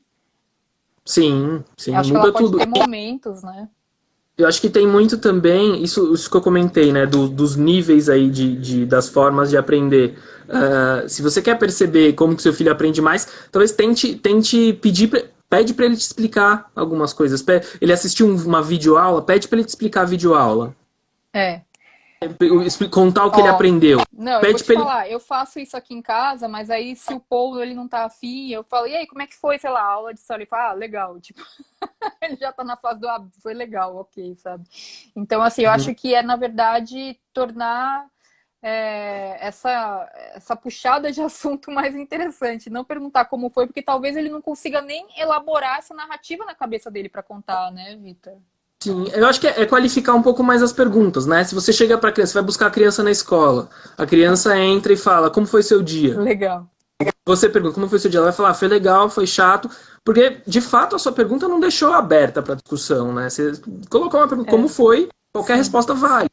Sim, sim, Eu acho que ela muda pode tudo. ter momentos, né? Eu acho que tem muito também, isso que eu comentei, né, dos níveis aí das formas de aprender. Se você quer perceber como que seu filho aprende mais, talvez tente pede para ele te explicar algumas coisas. Ele assistiu uma videoaula, pede para ele te explicar a videoaula. É. Contar o que ele Ó, aprendeu. não, eu vou Pede te para ele. falar, eu faço isso aqui em casa, mas aí se o Paulo ele não tá afim, eu falo, e aí, como é que foi, sei lá, a aula de história? Ele fala, legal, tipo, ele já tá na fase do, foi legal, ok, sabe? Então, assim, eu acho que na verdade, tornar essa puxada de assunto mais interessante. Não perguntar como foi, porque talvez ele não consiga nem elaborar essa narrativa na cabeça dele para contar, né, Vitor? Sim, eu acho que é qualificar um pouco mais as perguntas, né? Se você chega para criança, você vai buscar a criança na escola, a criança entra e fala, como foi seu dia? Legal. Você pergunta, como foi seu dia? Ela vai falar, foi legal, foi chato, porque de fato a sua pergunta não deixou aberta para discussão, né? Você colocou uma pergunta, como foi, qualquer Sim. resposta vale.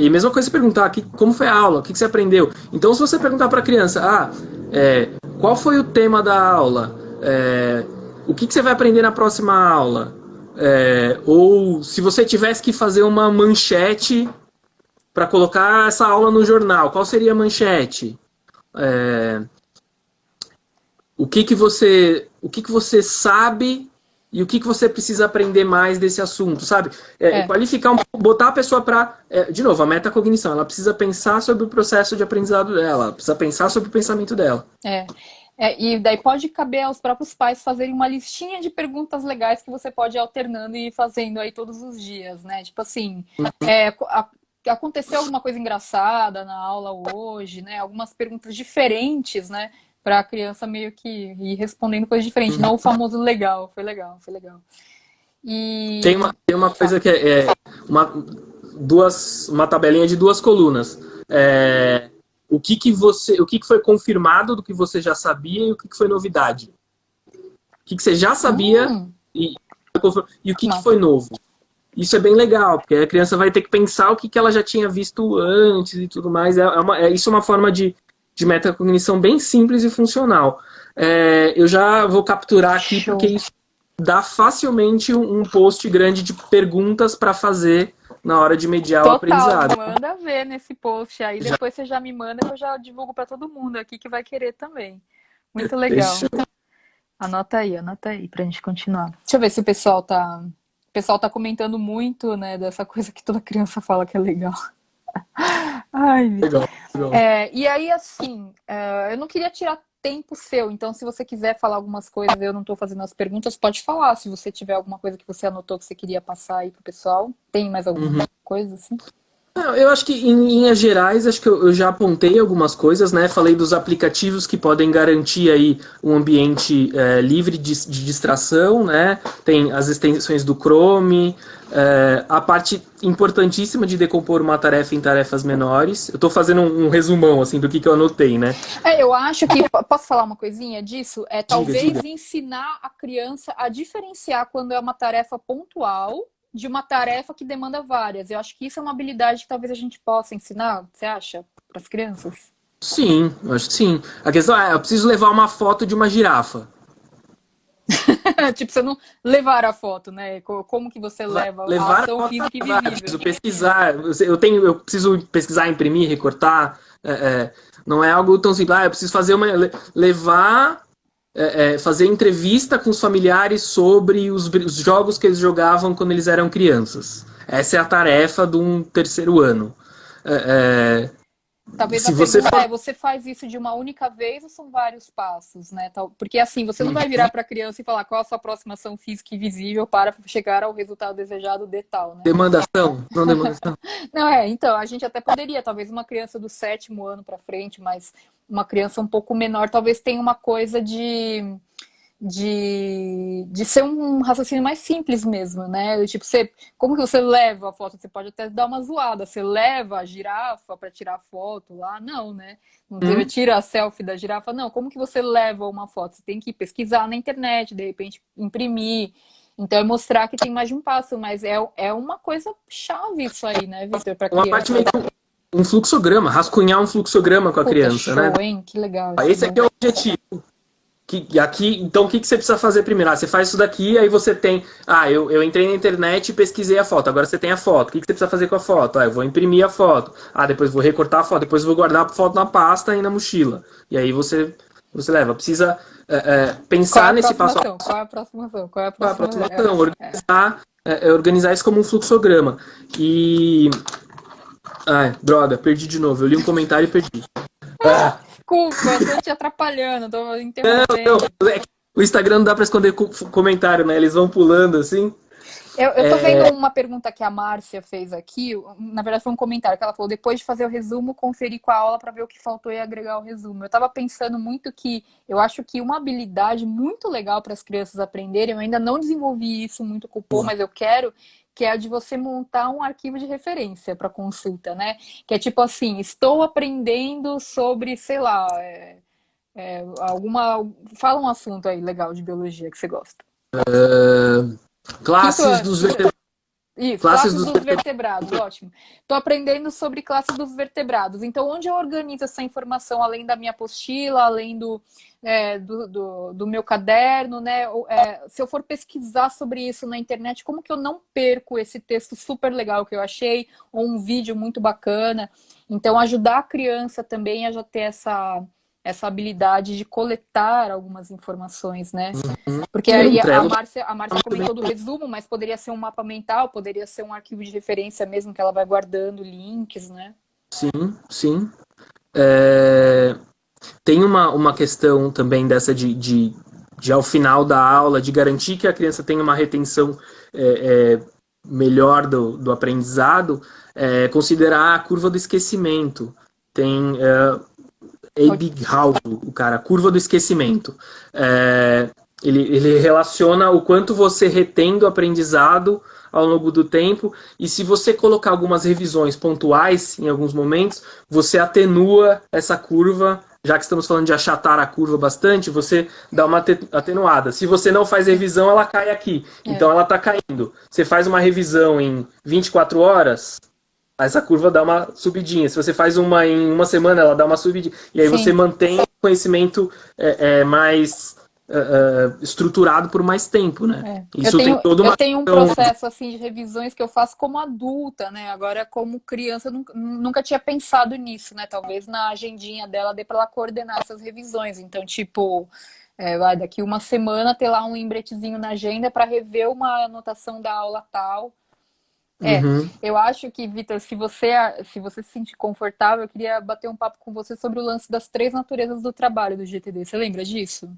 E mesma coisa você perguntar, como foi a aula, o que você aprendeu? Então, se você perguntar para a criança, qual foi o tema da aula? O que você vai aprender na próxima aula? Ou se você tivesse que fazer uma manchete para colocar essa aula no jornal, qual seria a manchete? O que que você sabe e o que você precisa aprender mais desse assunto, sabe? Qualificar um pouco, botar a pessoa para... de novo, a metacognição, ela precisa pensar sobre o processo de aprendizado dela, ela precisa pensar sobre o pensamento dela. E daí pode caber aos próprios pais fazerem uma listinha de perguntas legais que você pode ir alternando e ir fazendo aí todos os dias, né? Tipo assim, aconteceu alguma coisa engraçada na aula hoje, né? Algumas perguntas diferentes, né? Para a criança meio que ir respondendo coisas diferentes, não o famoso legal, foi legal, foi legal. E Tem uma coisa que uma tabelinha de duas colunas. O que que foi confirmado do que você já sabia e o que foi novidade? O que você já sabia e o que foi novo? Isso é bem legal, porque a criança vai ter que pensar o que ela já tinha visto antes e tudo mais. Isso é uma forma de metacognição bem simples e funcional. Eu já vou capturar aqui, show. porque isso dá facilmente um post grande de perguntas para fazer na hora de mediar o aprendizado. Manda ver nesse post aí, depois você já me manda que eu já divulgo para todo mundo aqui que vai querer também. Muito legal. Anota aí pra gente continuar. Deixa eu ver se o pessoal tá comentando muito, né, dessa coisa que toda criança fala que é legal. Ai, legal. E aí, assim, eu não queria tirar tempo seu, então se você quiser falar algumas coisas, eu não tô fazendo as perguntas, pode falar. Se você tiver alguma coisa que você anotou que você queria passar aí pro pessoal, tem mais alguma coisa assim? Eu acho que, em linhas gerais, acho que eu já apontei algumas coisas, né? Falei dos aplicativos que podem garantir aí um ambiente livre de distração, né? Tem as extensões do Chrome, a parte importantíssima de decompor uma tarefa em tarefas menores. Eu estou fazendo um resumão, assim, do que eu anotei, né? Eu acho que, posso falar uma coisinha disso? Diga, diga. Talvez ensinar a criança a diferenciar quando é uma tarefa pontual de uma tarefa que demanda várias. Eu acho que isso é uma habilidade que talvez a gente possa ensinar, você acha, para as crianças? Sim, eu acho que sim. A questão é, eu preciso levar uma foto de uma girafa. Tipo, você não levar a foto, né? Como que você leva a Levar a ação foto, física e eu visível? preciso pesquisar. Eu preciso pesquisar, imprimir, recortar. Não é algo tão simples. Eu preciso fazer levar, fazer entrevista com os familiares sobre os jogos que eles jogavam quando eles eram crianças. Essa é a tarefa de um terceiro ano. É, Talvez a se você pergunta for é: você faz isso de uma única vez ou são vários passos, né? Porque assim, você não vai virar para a criança e falar qual a sua aproximação física e visível para chegar ao resultado desejado de tal, né? demandação, não demandação. Não, então, a gente até poderia, talvez uma criança do sétimo ano para frente, mas uma criança um pouco menor, talvez tenha uma coisa de ser um raciocínio mais simples mesmo, né? Tipo, como que você leva a foto? Você pode até dar uma zoada. Você leva a girafa para tirar foto lá? Não, né? Não tira a selfie da girafa? Não. Como que você leva uma foto? Você tem que pesquisar na internet, de repente imprimir. Então, é mostrar que tem mais de um passo, mas é uma coisa chave isso aí, né, Vitor, para Uma parte criança. meio que um fluxograma, rascunhar um fluxograma com a Puta, criança, né? show, hein? Que legal essa Esse aqui é ideia. o objetivo. Aqui, então, o que você precisa fazer primeiro? Você faz isso daqui, aí você tem. Eu entrei na internet e pesquisei a foto. Agora você tem a foto. O que você precisa fazer com a foto? Eu vou imprimir a foto. Depois vou recortar a foto. Depois vou guardar a foto na pasta e na mochila. E aí você leva. Precisa Qual é a pensar nesse passo a aproximação? Qual é a aproximação? Qual é a passo, a aproximação? aproximação, organizar isso como um fluxograma. E. Ai, droga, perdi de novo. Eu li um comentário e perdi. Ah, Desculpa, tô te atrapalhando, tô não, interrompendo. o Instagram não dá pra esconder comentário, né? Eles vão pulando assim. Eu tô vendo uma pergunta que a Márcia fez aqui, na verdade foi um comentário que ela falou: depois de fazer o resumo, conferir com a aula para ver o que faltou e agregar o resumo. Eu tava pensando muito que eu acho que uma habilidade muito legal para as crianças aprenderem, eu ainda não desenvolvi isso muito com o Pô, mas eu quero, que é a de você montar um arquivo de referência para consulta, né? Que é tipo assim, estou aprendendo sobre, sei lá, alguma. Fala um assunto aí legal de biologia que você gosta. Quinto Classes ano, dos quinto. vertebrados. Isso, Classes classes dos dos vertebrados, ótimo. Estou aprendendo sobre classes dos vertebrados. Então, onde eu organizo essa informação, além da minha apostila, além do meu caderno, né? Se eu for pesquisar sobre isso na internet, como que eu não perco esse texto super legal que eu achei, ou um vídeo muito bacana? Então, ajudar a criança também a já ter essa habilidade de coletar algumas informações, né? Porque Sim, aí a Trello. Márcia comentou do resumo, mas poderia ser um mapa mental, poderia ser um arquivo de referência mesmo que ela vai guardando links, né? Sim, sim. É, tem uma questão também dessa de, ao final da aula, de garantir que a criança tenha uma retenção melhor do aprendizado, considerar a curva do esquecimento. Tem Ebbinghaus, o cara, curva do esquecimento. Ele relaciona o quanto você retém do aprendizado ao longo do tempo, e se você colocar algumas revisões pontuais em alguns momentos, você atenua essa curva, já que estamos falando de achatar a curva bastante, você dá uma atenuada. Se você não faz revisão, ela cai aqui. Então ela está caindo. Você faz uma revisão em 24 horas, essa curva dá uma subidinha. Se você faz uma em uma semana, ela dá uma subidinha. E aí você Sim. mantém o conhecimento mais estruturado por mais tempo, né? Eu Isso tem tenho, toda eu uma tenho um questão. processo assim de revisões que eu faço como adulta, né? Agora, como criança, eu nunca tinha pensado nisso, né? Talvez na agendinha dela dê para ela coordenar essas revisões. Então, tipo, vai daqui uma semana ter lá um lembretezinho na agenda para rever uma anotação da aula tal. Uhum. Eu acho que, Vitor, se você se sentir confortável, eu queria bater um papo com você sobre o lance das três naturezas do trabalho do GTD. Você lembra disso?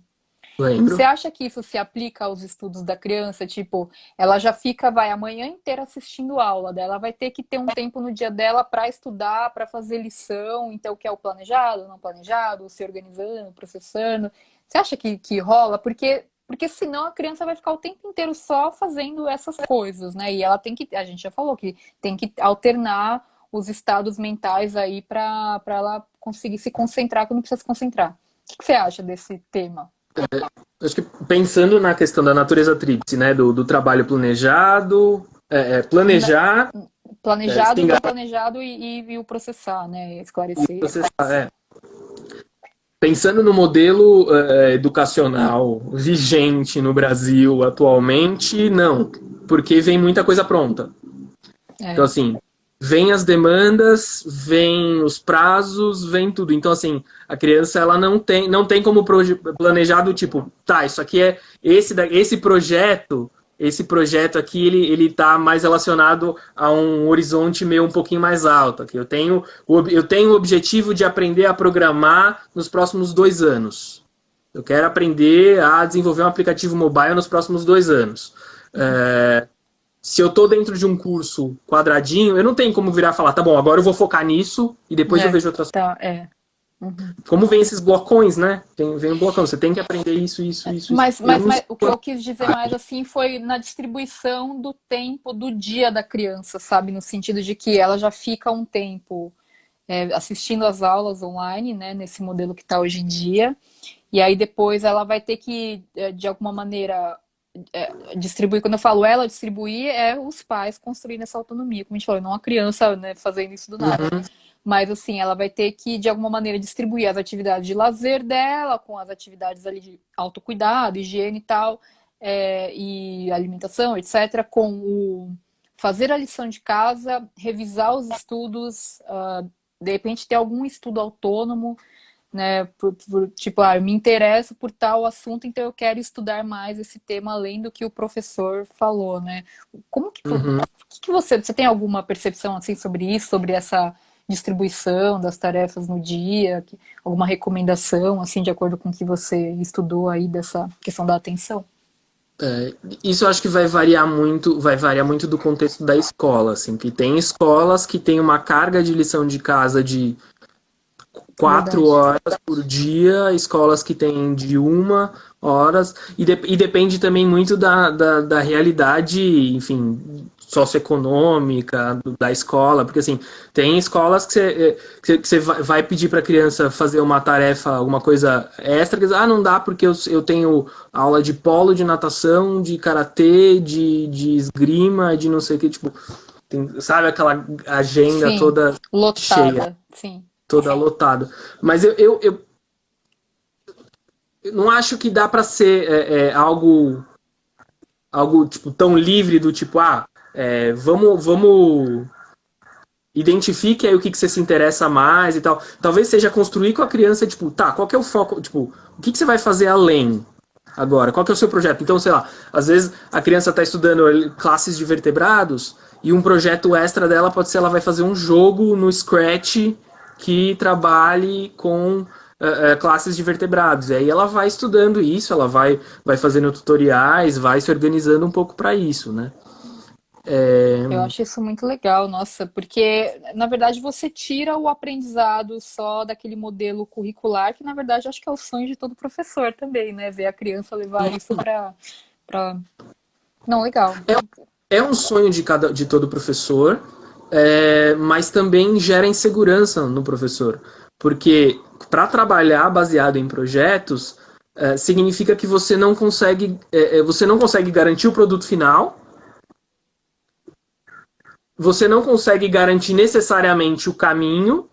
Você Lembro. acha que isso se aplica aos estudos da criança? Tipo, ela já fica, vai, a manhã inteira assistindo aula dela, vai ter que ter um tempo no dia dela para estudar, para fazer lição, então que é o planejado, não planejado, se organizando, processando. Você acha que rola? Porque senão a criança vai ficar o tempo inteiro só fazendo essas coisas, né? E ela tem que, a gente já falou que tem que alternar os estados mentais aí para ela conseguir se concentrar quando precisa se concentrar. O que você acha desse tema? Acho que pensando na questão da natureza tríplice, né? Do trabalho planejado, planejar, Planejado, se não planejado e o processar, né? Esclarecer. processar. Pensando no modelo educacional vigente no Brasil atualmente, não, porque vem muita coisa pronta. Então, É, assim, vem as demandas, vem os prazos, vem tudo. Então, assim, a criança ela não tem como planejar do tipo, tá, isso aqui é esse projeto aqui ele tá mais relacionado a um horizonte meio um pouquinho mais alto. Aqui eu tenho o objetivo de aprender a programar nos próximos 2 anos. Eu quero aprender a desenvolver um aplicativo mobile nos próximos 2 anos. Se eu tô dentro de um curso quadradinho, eu não tenho como virar e falar, tá bom, agora eu vou focar nisso e depois eu é, vejo outras coisas. tá, é. Uhum. Como vem esses blocões, né? Vem um blocão, você tem que aprender isso, isso, isso, isso. Eu não Mas sei. o que eu quis dizer mais assim foi na distribuição do tempo do dia da criança, sabe? No sentido de que ela já fica um tempo assistindo às aulas online, né? Nesse modelo que está hoje em dia. E aí depois ela vai ter que, de alguma maneira, distribuir. Quando eu falo ela distribuir, é os pais construindo essa autonomia. Como a gente falou, não a criança, né, fazendo isso do nada. Uhum, Mas assim, ela vai ter que, de alguma maneira, distribuir as atividades de lazer dela com as atividades ali de autocuidado, higiene e tal, e alimentação, etc., com o fazer a lição de casa, revisar os estudos, de repente ter algum estudo autônomo, né? Tipo, eu me interesso por tal assunto, então eu quero estudar mais esse tema além do que o professor falou, né? Como uhum. que você tem alguma percepção assim sobre isso, sobre essa distribuição das tarefas no dia, alguma recomendação assim de acordo com o que você estudou aí dessa questão da atenção? Isso eu acho que vai variar muito do contexto da escola, assim, que tem escolas que têm uma carga de lição de casa de 4 horas Verdade. por dia, escolas que têm de 1 hora, e depende também muito da realidade, enfim, socioeconômica da escola, porque assim, tem escolas que você vai pedir para a criança fazer uma tarefa, alguma coisa extra, que diz, não dá porque eu tenho aula de polo, de natação, de karatê, de esgrima, de não sei o que, tipo, sabe aquela agenda Sim, toda cheia, lotada, sim. toda lotada. Mas eu não acho que dá para ser algo tipo, tão livre do tipo, vamos identifique aí o que você se interessa mais e tal. Talvez seja construir com a criança, tipo, tá, qual que é o foco, tipo, o que você vai fazer além agora? Qual que é o seu projeto? Então, sei lá, às vezes a criança está estudando classes de vertebrados e um projeto extra dela pode ser ela vai fazer um jogo no Scratch que trabalhe com classes de vertebrados. E aí ela vai estudando isso, ela vai fazendo tutoriais, vai se organizando um pouco para isso, né? Eu acho isso muito legal, nossa, porque na verdade você tira o aprendizado só daquele modelo curricular, que na verdade acho que é o sonho de todo professor também, né? Ver a criança levar isso para... Não, legal. É um sonho de todo professor, mas também gera insegurança no professor, porque para trabalhar baseado em projetos significa que você não consegue garantir o produto final, você não consegue garantir necessariamente o caminho.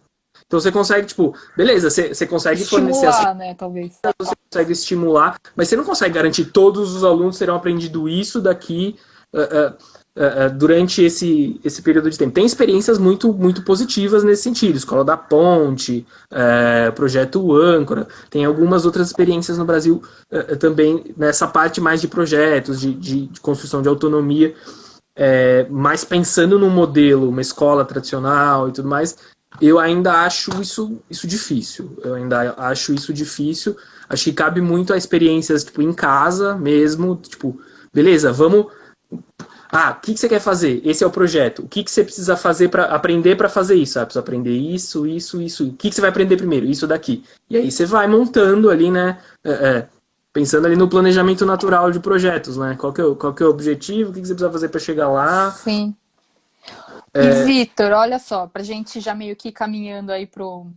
Então você consegue, tipo, beleza, você consegue fornecer as, Estimular, né, talvez. você consegue estimular, mas você não consegue garantir que todos os alunos terão aprendido isso daqui durante esse período de tempo. Tem experiências muito, muito positivas nesse sentido. Escola da Ponte, Projeto Âncora, tem algumas outras experiências no Brasil também nessa parte mais de projetos, de construção de autonomia, mas pensando num modelo, uma escola tradicional e tudo mais, eu ainda acho isso difícil. Eu ainda acho isso difícil. Acho que cabe muito a experiências, tipo, em casa mesmo, tipo, beleza, vamos... Ah, o que que você quer fazer? Esse é o projeto. O que que você precisa fazer para aprender para fazer isso? Ah, precisa aprender isso, isso, isso. O que que você vai aprender primeiro? Isso daqui. E aí você vai montando ali, né? Pensando ali no planejamento natural de projetos, né? Qual que é o objetivo? O que que você precisa fazer para chegar lá? Sim. E Vitor, olha só, pra gente já meio que ir caminhando aí pro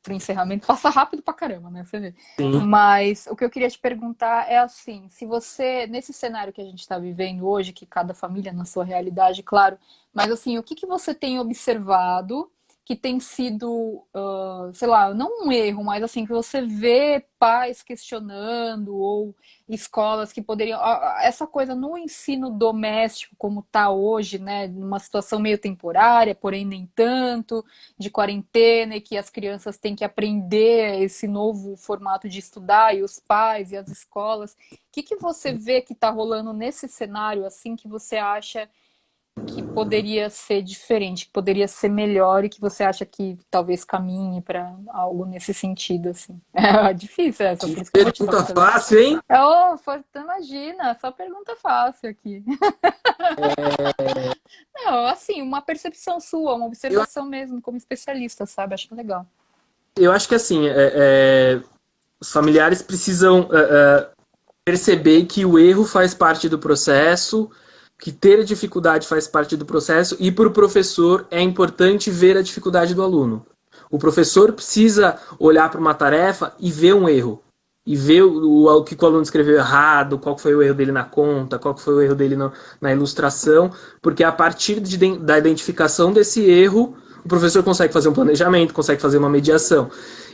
encerramento, passa rápido pra caramba, né? Você vê. Sim. Mas o que eu queria te perguntar é assim, se você, nesse cenário que a gente está vivendo hoje, que cada família na sua realidade, claro, mas assim, o que que você tem observado que tem sido, sei lá, não um erro, mas assim, que você vê pais questionando ou escolas que poderiam. Essa coisa no ensino doméstico, como está hoje, né? Numa situação meio temporária, porém nem tanto, de quarentena, e que as crianças têm que aprender esse novo formato de estudar, e os pais e as escolas. O que que você vê que está rolando nesse cenário, assim, que você acha que poderia ser diferente, que poderia ser melhor e que você acha que talvez caminhe para algo nesse sentido, assim? É difícil essa, Que por isso que eu vou te pergunta fazer. fácil, hein? Imagina, só pergunta fácil aqui. Não, assim, uma percepção sua, uma Eu, observação mesmo, como especialista, sabe? Acho legal. eu acho que assim, os familiares precisam perceber que o erro faz parte do processo, que ter dificuldade faz parte do processo, e para o professor é importante ver a dificuldade do aluno. O professor precisa olhar para uma tarefa e ver um erro. E ver o que o aluno escreveu errado, qual foi o erro dele na conta, qual foi o erro dele na ilustração, porque a partir da identificação desse erro, o professor consegue fazer um planejamento, consegue fazer uma mediação.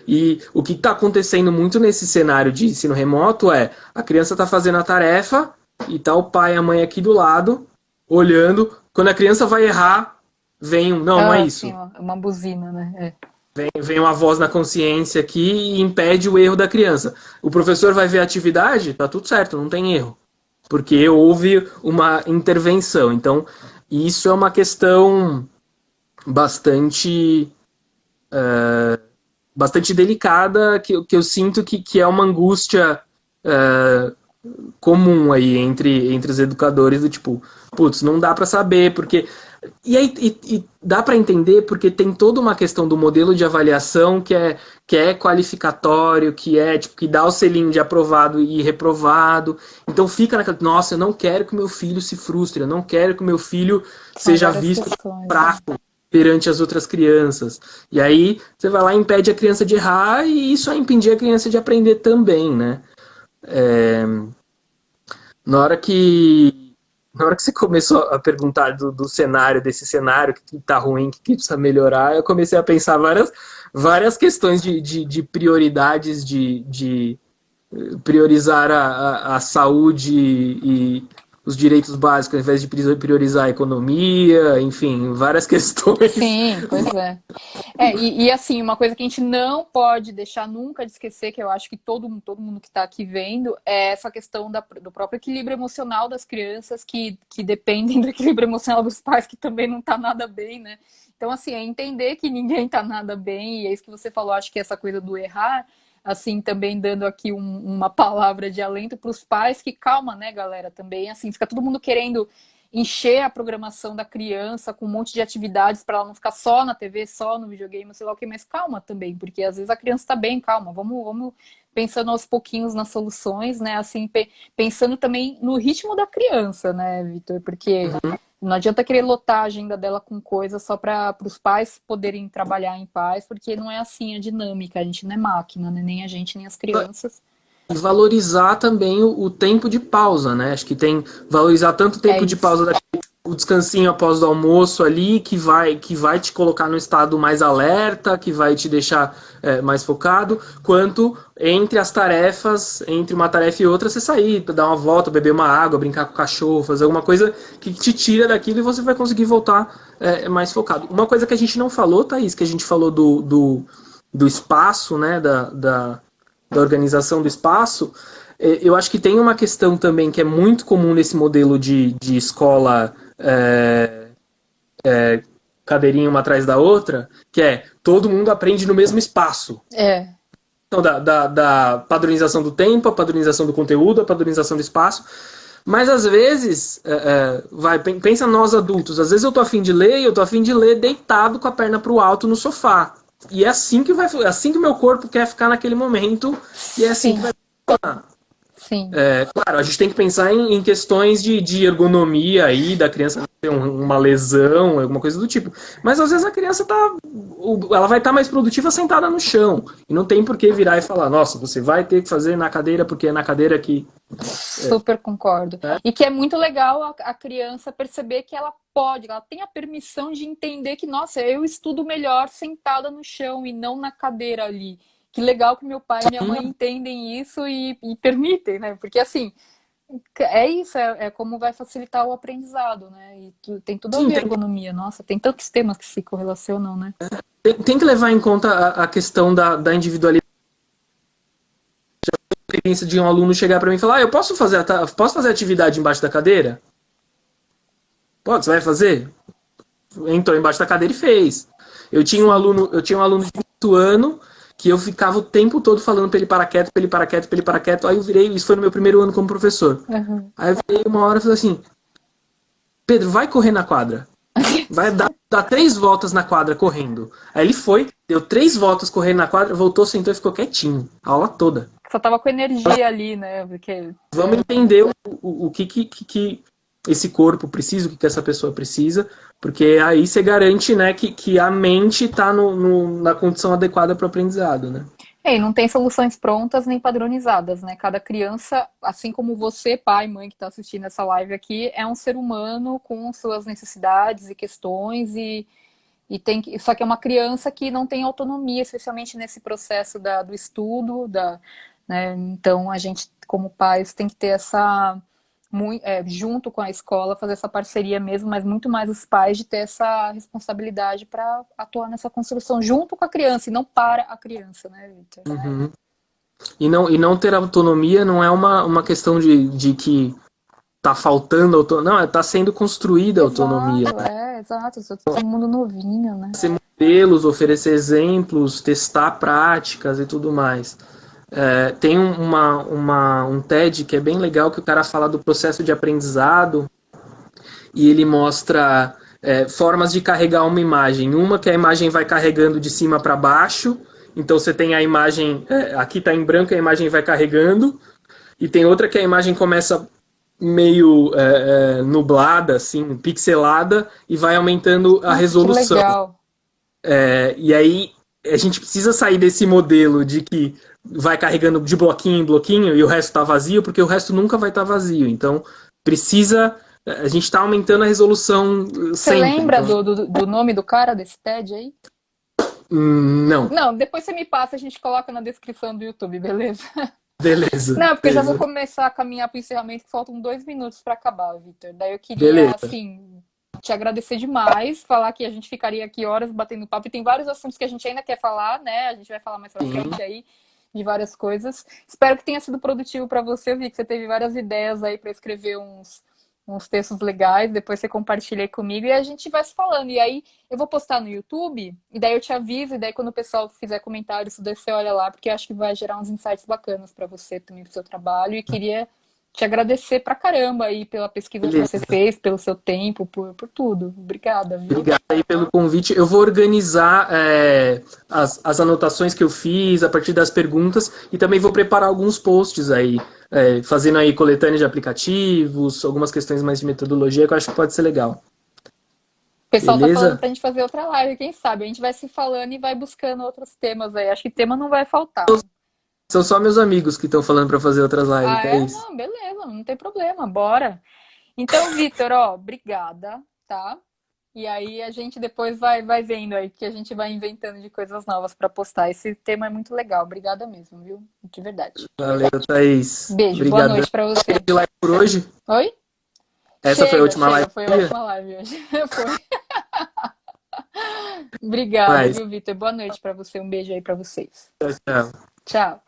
E o que está acontecendo muito nesse cenário de ensino remoto é a criança está fazendo a tarefa e tá o pai e a mãe aqui do lado, olhando. Quando a criança vai errar, vem um, não, não é Ah, sim, isso. uma buzina, né? Vem uma voz na consciência aqui e impede o erro da criança. O professor vai ver a atividade, tá tudo certo, não tem erro. Porque houve uma intervenção. Então, isso é uma questão bastante bastante delicada, que eu sinto que é uma angústia comum aí entre os educadores, do tipo, putz, não dá para saber, porque... E aí e dá para entender porque tem toda uma questão do modelo de avaliação que é qualificatório, que é tipo, que dá o selinho de aprovado e reprovado. Então fica naquela, nossa, eu não quero que o meu filho se frustre, eu não quero que o meu filho São seja várias visto questões, né? fraco perante as outras crianças. E aí você vai lá e impede a criança de errar e isso vai impedir a criança de aprender também, né? Na hora que na hora que você começou a perguntar do cenário, desse cenário, que tá ruim, que precisa melhorar, eu comecei a pensar várias questões de prioridades, de priorizar a saúde e os direitos básicos, ao invés de priorizar a economia, enfim, várias questões. Sim, pois é. Assim, uma coisa que a gente não pode deixar nunca de esquecer, que eu acho que todo mundo que está aqui vendo, é essa questão do próprio equilíbrio emocional das crianças que dependem do equilíbrio emocional dos pais, que também não está nada bem, né? Então, assim, é entender que ninguém está nada bem, e é isso que você falou, acho que essa coisa do errar, assim, também dando aqui uma palavra de alento para os pais, que calma, né, galera, também, assim, fica todo mundo querendo encher a programação da criança com um monte de atividades para ela não ficar só na TV, só no videogame, sei lá o que, mas calma também, porque às vezes a criança está bem, calma, vamos pensando aos pouquinhos nas soluções, né? Assim, pensando também no ritmo da criança, né, Vitor? Porque não adianta querer lotar a agenda dela com coisas só para os pais poderem trabalhar em paz, porque não é assim a dinâmica, a gente não é máquina, né? Nem a gente, nem as crianças. E valorizar também o tempo de pausa, né? Acho que tem valorizar tanto o É tempo de isso. pausa, o descansinho após o almoço ali, que vai te colocar no estado mais alerta, que vai te deixar mais focado, quanto entre as tarefas, entre uma tarefa e outra, você sair, dar uma volta, beber uma água, brincar com o cachorro, fazer alguma coisa que te tira daquilo e você vai conseguir voltar mais focado. Uma coisa que a gente não falou, Thaís, que a gente falou do espaço, né? Da organização do espaço, eu acho que tem uma questão também que é muito comum nesse modelo de escola cadeirinha uma atrás da outra, que é todo mundo aprende no mesmo espaço. É. Então, da padronização do tempo, a padronização do conteúdo, a padronização do espaço. Mas às vezes, pensa nós adultos, às vezes eu tô a fim de ler e eu tô a fim de ler deitado com a perna pro alto no sofá. E é assim que é assim que o meu corpo quer ficar naquele momento, e é assim que Sim, vai funcionar. sim. Claro, a gente tem que pensar em questões de ergonomia aí, da criança não ter uma lesão, alguma coisa do tipo. Mas às vezes a criança ela vai estar mais produtiva sentada no chão. E não tem por que virar e falar, nossa, você vai ter que fazer na cadeira, porque é na cadeira que. Super concordo. E que é muito legal a criança perceber que ela pode, ela tem a permissão de entender que, nossa, eu estudo melhor sentada no chão e não na cadeira ali. Que legal que meu pai e minha mãe entendem isso e permitem, né? Porque assim, é isso, é como vai facilitar o aprendizado, né? E tem tudo a Sim, ver ergonomia. Nossa, tem tantos temas que se correlacionam, né? tem que levar em conta a questão da individualidade. A experiência de um aluno chegar para mim e falar, eu posso fazer atividade embaixo da cadeira? Pode, você vai fazer? Entrou embaixo da cadeira e fez. Eu tinha um aluno de 8 anos que eu ficava o tempo todo falando para ele parar quieto, para ele parar quieto, para ele parar quieto. Aí eu virei, isso foi no meu primeiro ano como professor. Uhum. Aí eu virei uma hora e falei assim, Pedro, vai correr na quadra. Vai dar 3 voltas na quadra correndo. Aí ele foi, deu 3 voltas correndo na quadra, voltou, sentou e ficou quietinho. A aula toda. Só tava com energia ali, né? Porque Vamos entender o que esse corpo precisa, o que essa pessoa precisa, porque aí você garante, né, que a mente está na condição adequada para o aprendizado, né? e não tem soluções prontas nem padronizadas, né? Cada criança, assim como você, pai, mãe, que está assistindo essa live aqui, é um ser humano com suas necessidades e questões e só que é uma criança que não tem autonomia, especialmente nesse processo do estudo, né? Então a gente, como pais, tem que ter junto com a escola, fazer essa parceria mesmo, mas muito mais os pais de ter essa responsabilidade para atuar nessa construção junto com a criança e não para a criança, né, Victor? Uhum. E não ter autonomia não é uma questão de que tá faltando autonomia, não, está sendo construída autonomia. Exato, todo mundo novinho, né? Ser modelos, oferecer exemplos, testar práticas e tudo mais. Tem um TED que é bem legal, que o cara fala do processo de aprendizado e ele mostra formas de carregar uma imagem. Uma que a imagem vai carregando de cima para baixo, então você tem a imagem, aqui está em branco, a imagem vai carregando, e tem outra que a imagem começa meio nublada, assim, pixelada, e vai aumentando a Nossa, que resolução. legal. E aí a gente precisa sair desse modelo de que vai carregando de bloquinho em bloquinho e o resto está vazio, porque o resto nunca vai estar vazio. Então precisa. A gente está aumentando a resolução Você sempre. lembra Então, do nome do cara desse TED aí? não. Não, depois você me passa, a gente coloca na descrição do YouTube, beleza? Beleza. Não, porque eu já vou Beleza. começar a caminhar para o encerramento, que faltam 2 minutos para acabar, Victor. Daí eu queria, Beleza. assim, te agradecer demais, falar que a gente ficaria aqui horas batendo papo, e tem vários assuntos que a gente ainda quer falar, né? A gente vai falar mais pra frente aí de várias coisas. Espero que tenha sido produtivo para você. Eu vi que você teve várias ideias aí para escrever uns textos legais, depois você compartilha aí comigo e a gente vai se falando. E aí eu vou postar no YouTube, e daí eu te aviso, e daí quando o pessoal fizer comentários, daí você olha lá, porque eu acho que vai gerar uns insights bacanas para você também, pro seu trabalho, e queria te agradecer pra caramba aí pela pesquisa que você Beleza. fez, pelo seu tempo, por tudo. Obrigada, viu? Obrigado aí pelo convite. Eu vou organizar as anotações que eu fiz a partir das perguntas e também vou preparar alguns posts aí, fazendo aí coletânea de aplicativos, algumas questões mais de metodologia que eu acho que pode ser legal. O pessoal tá falando Beleza? pra gente fazer outra live, quem sabe? A gente vai se falando e vai buscando outros temas aí. Acho que tema não vai faltar. São só meus amigos que estão falando para fazer outras lives, Ah, que é é? isso. Não, beleza, não tem problema, bora. Então, Vitor, ó, obrigada, tá? E aí a gente depois vai vendo aí, que a gente vai inventando de coisas novas pra postar. Esse tema é muito legal. Obrigada mesmo, viu? De verdade. Valeu, Thaís. Beijo, boa Obrigado. noite pra você. De live por hoje. Oi? Essa foi a última Chega, live foi do a dia? última live hoje. Foi. Obrigada, Mas, viu, Vitor? Boa noite pra você. Um beijo aí pra vocês. tchau, tchau. Tchau.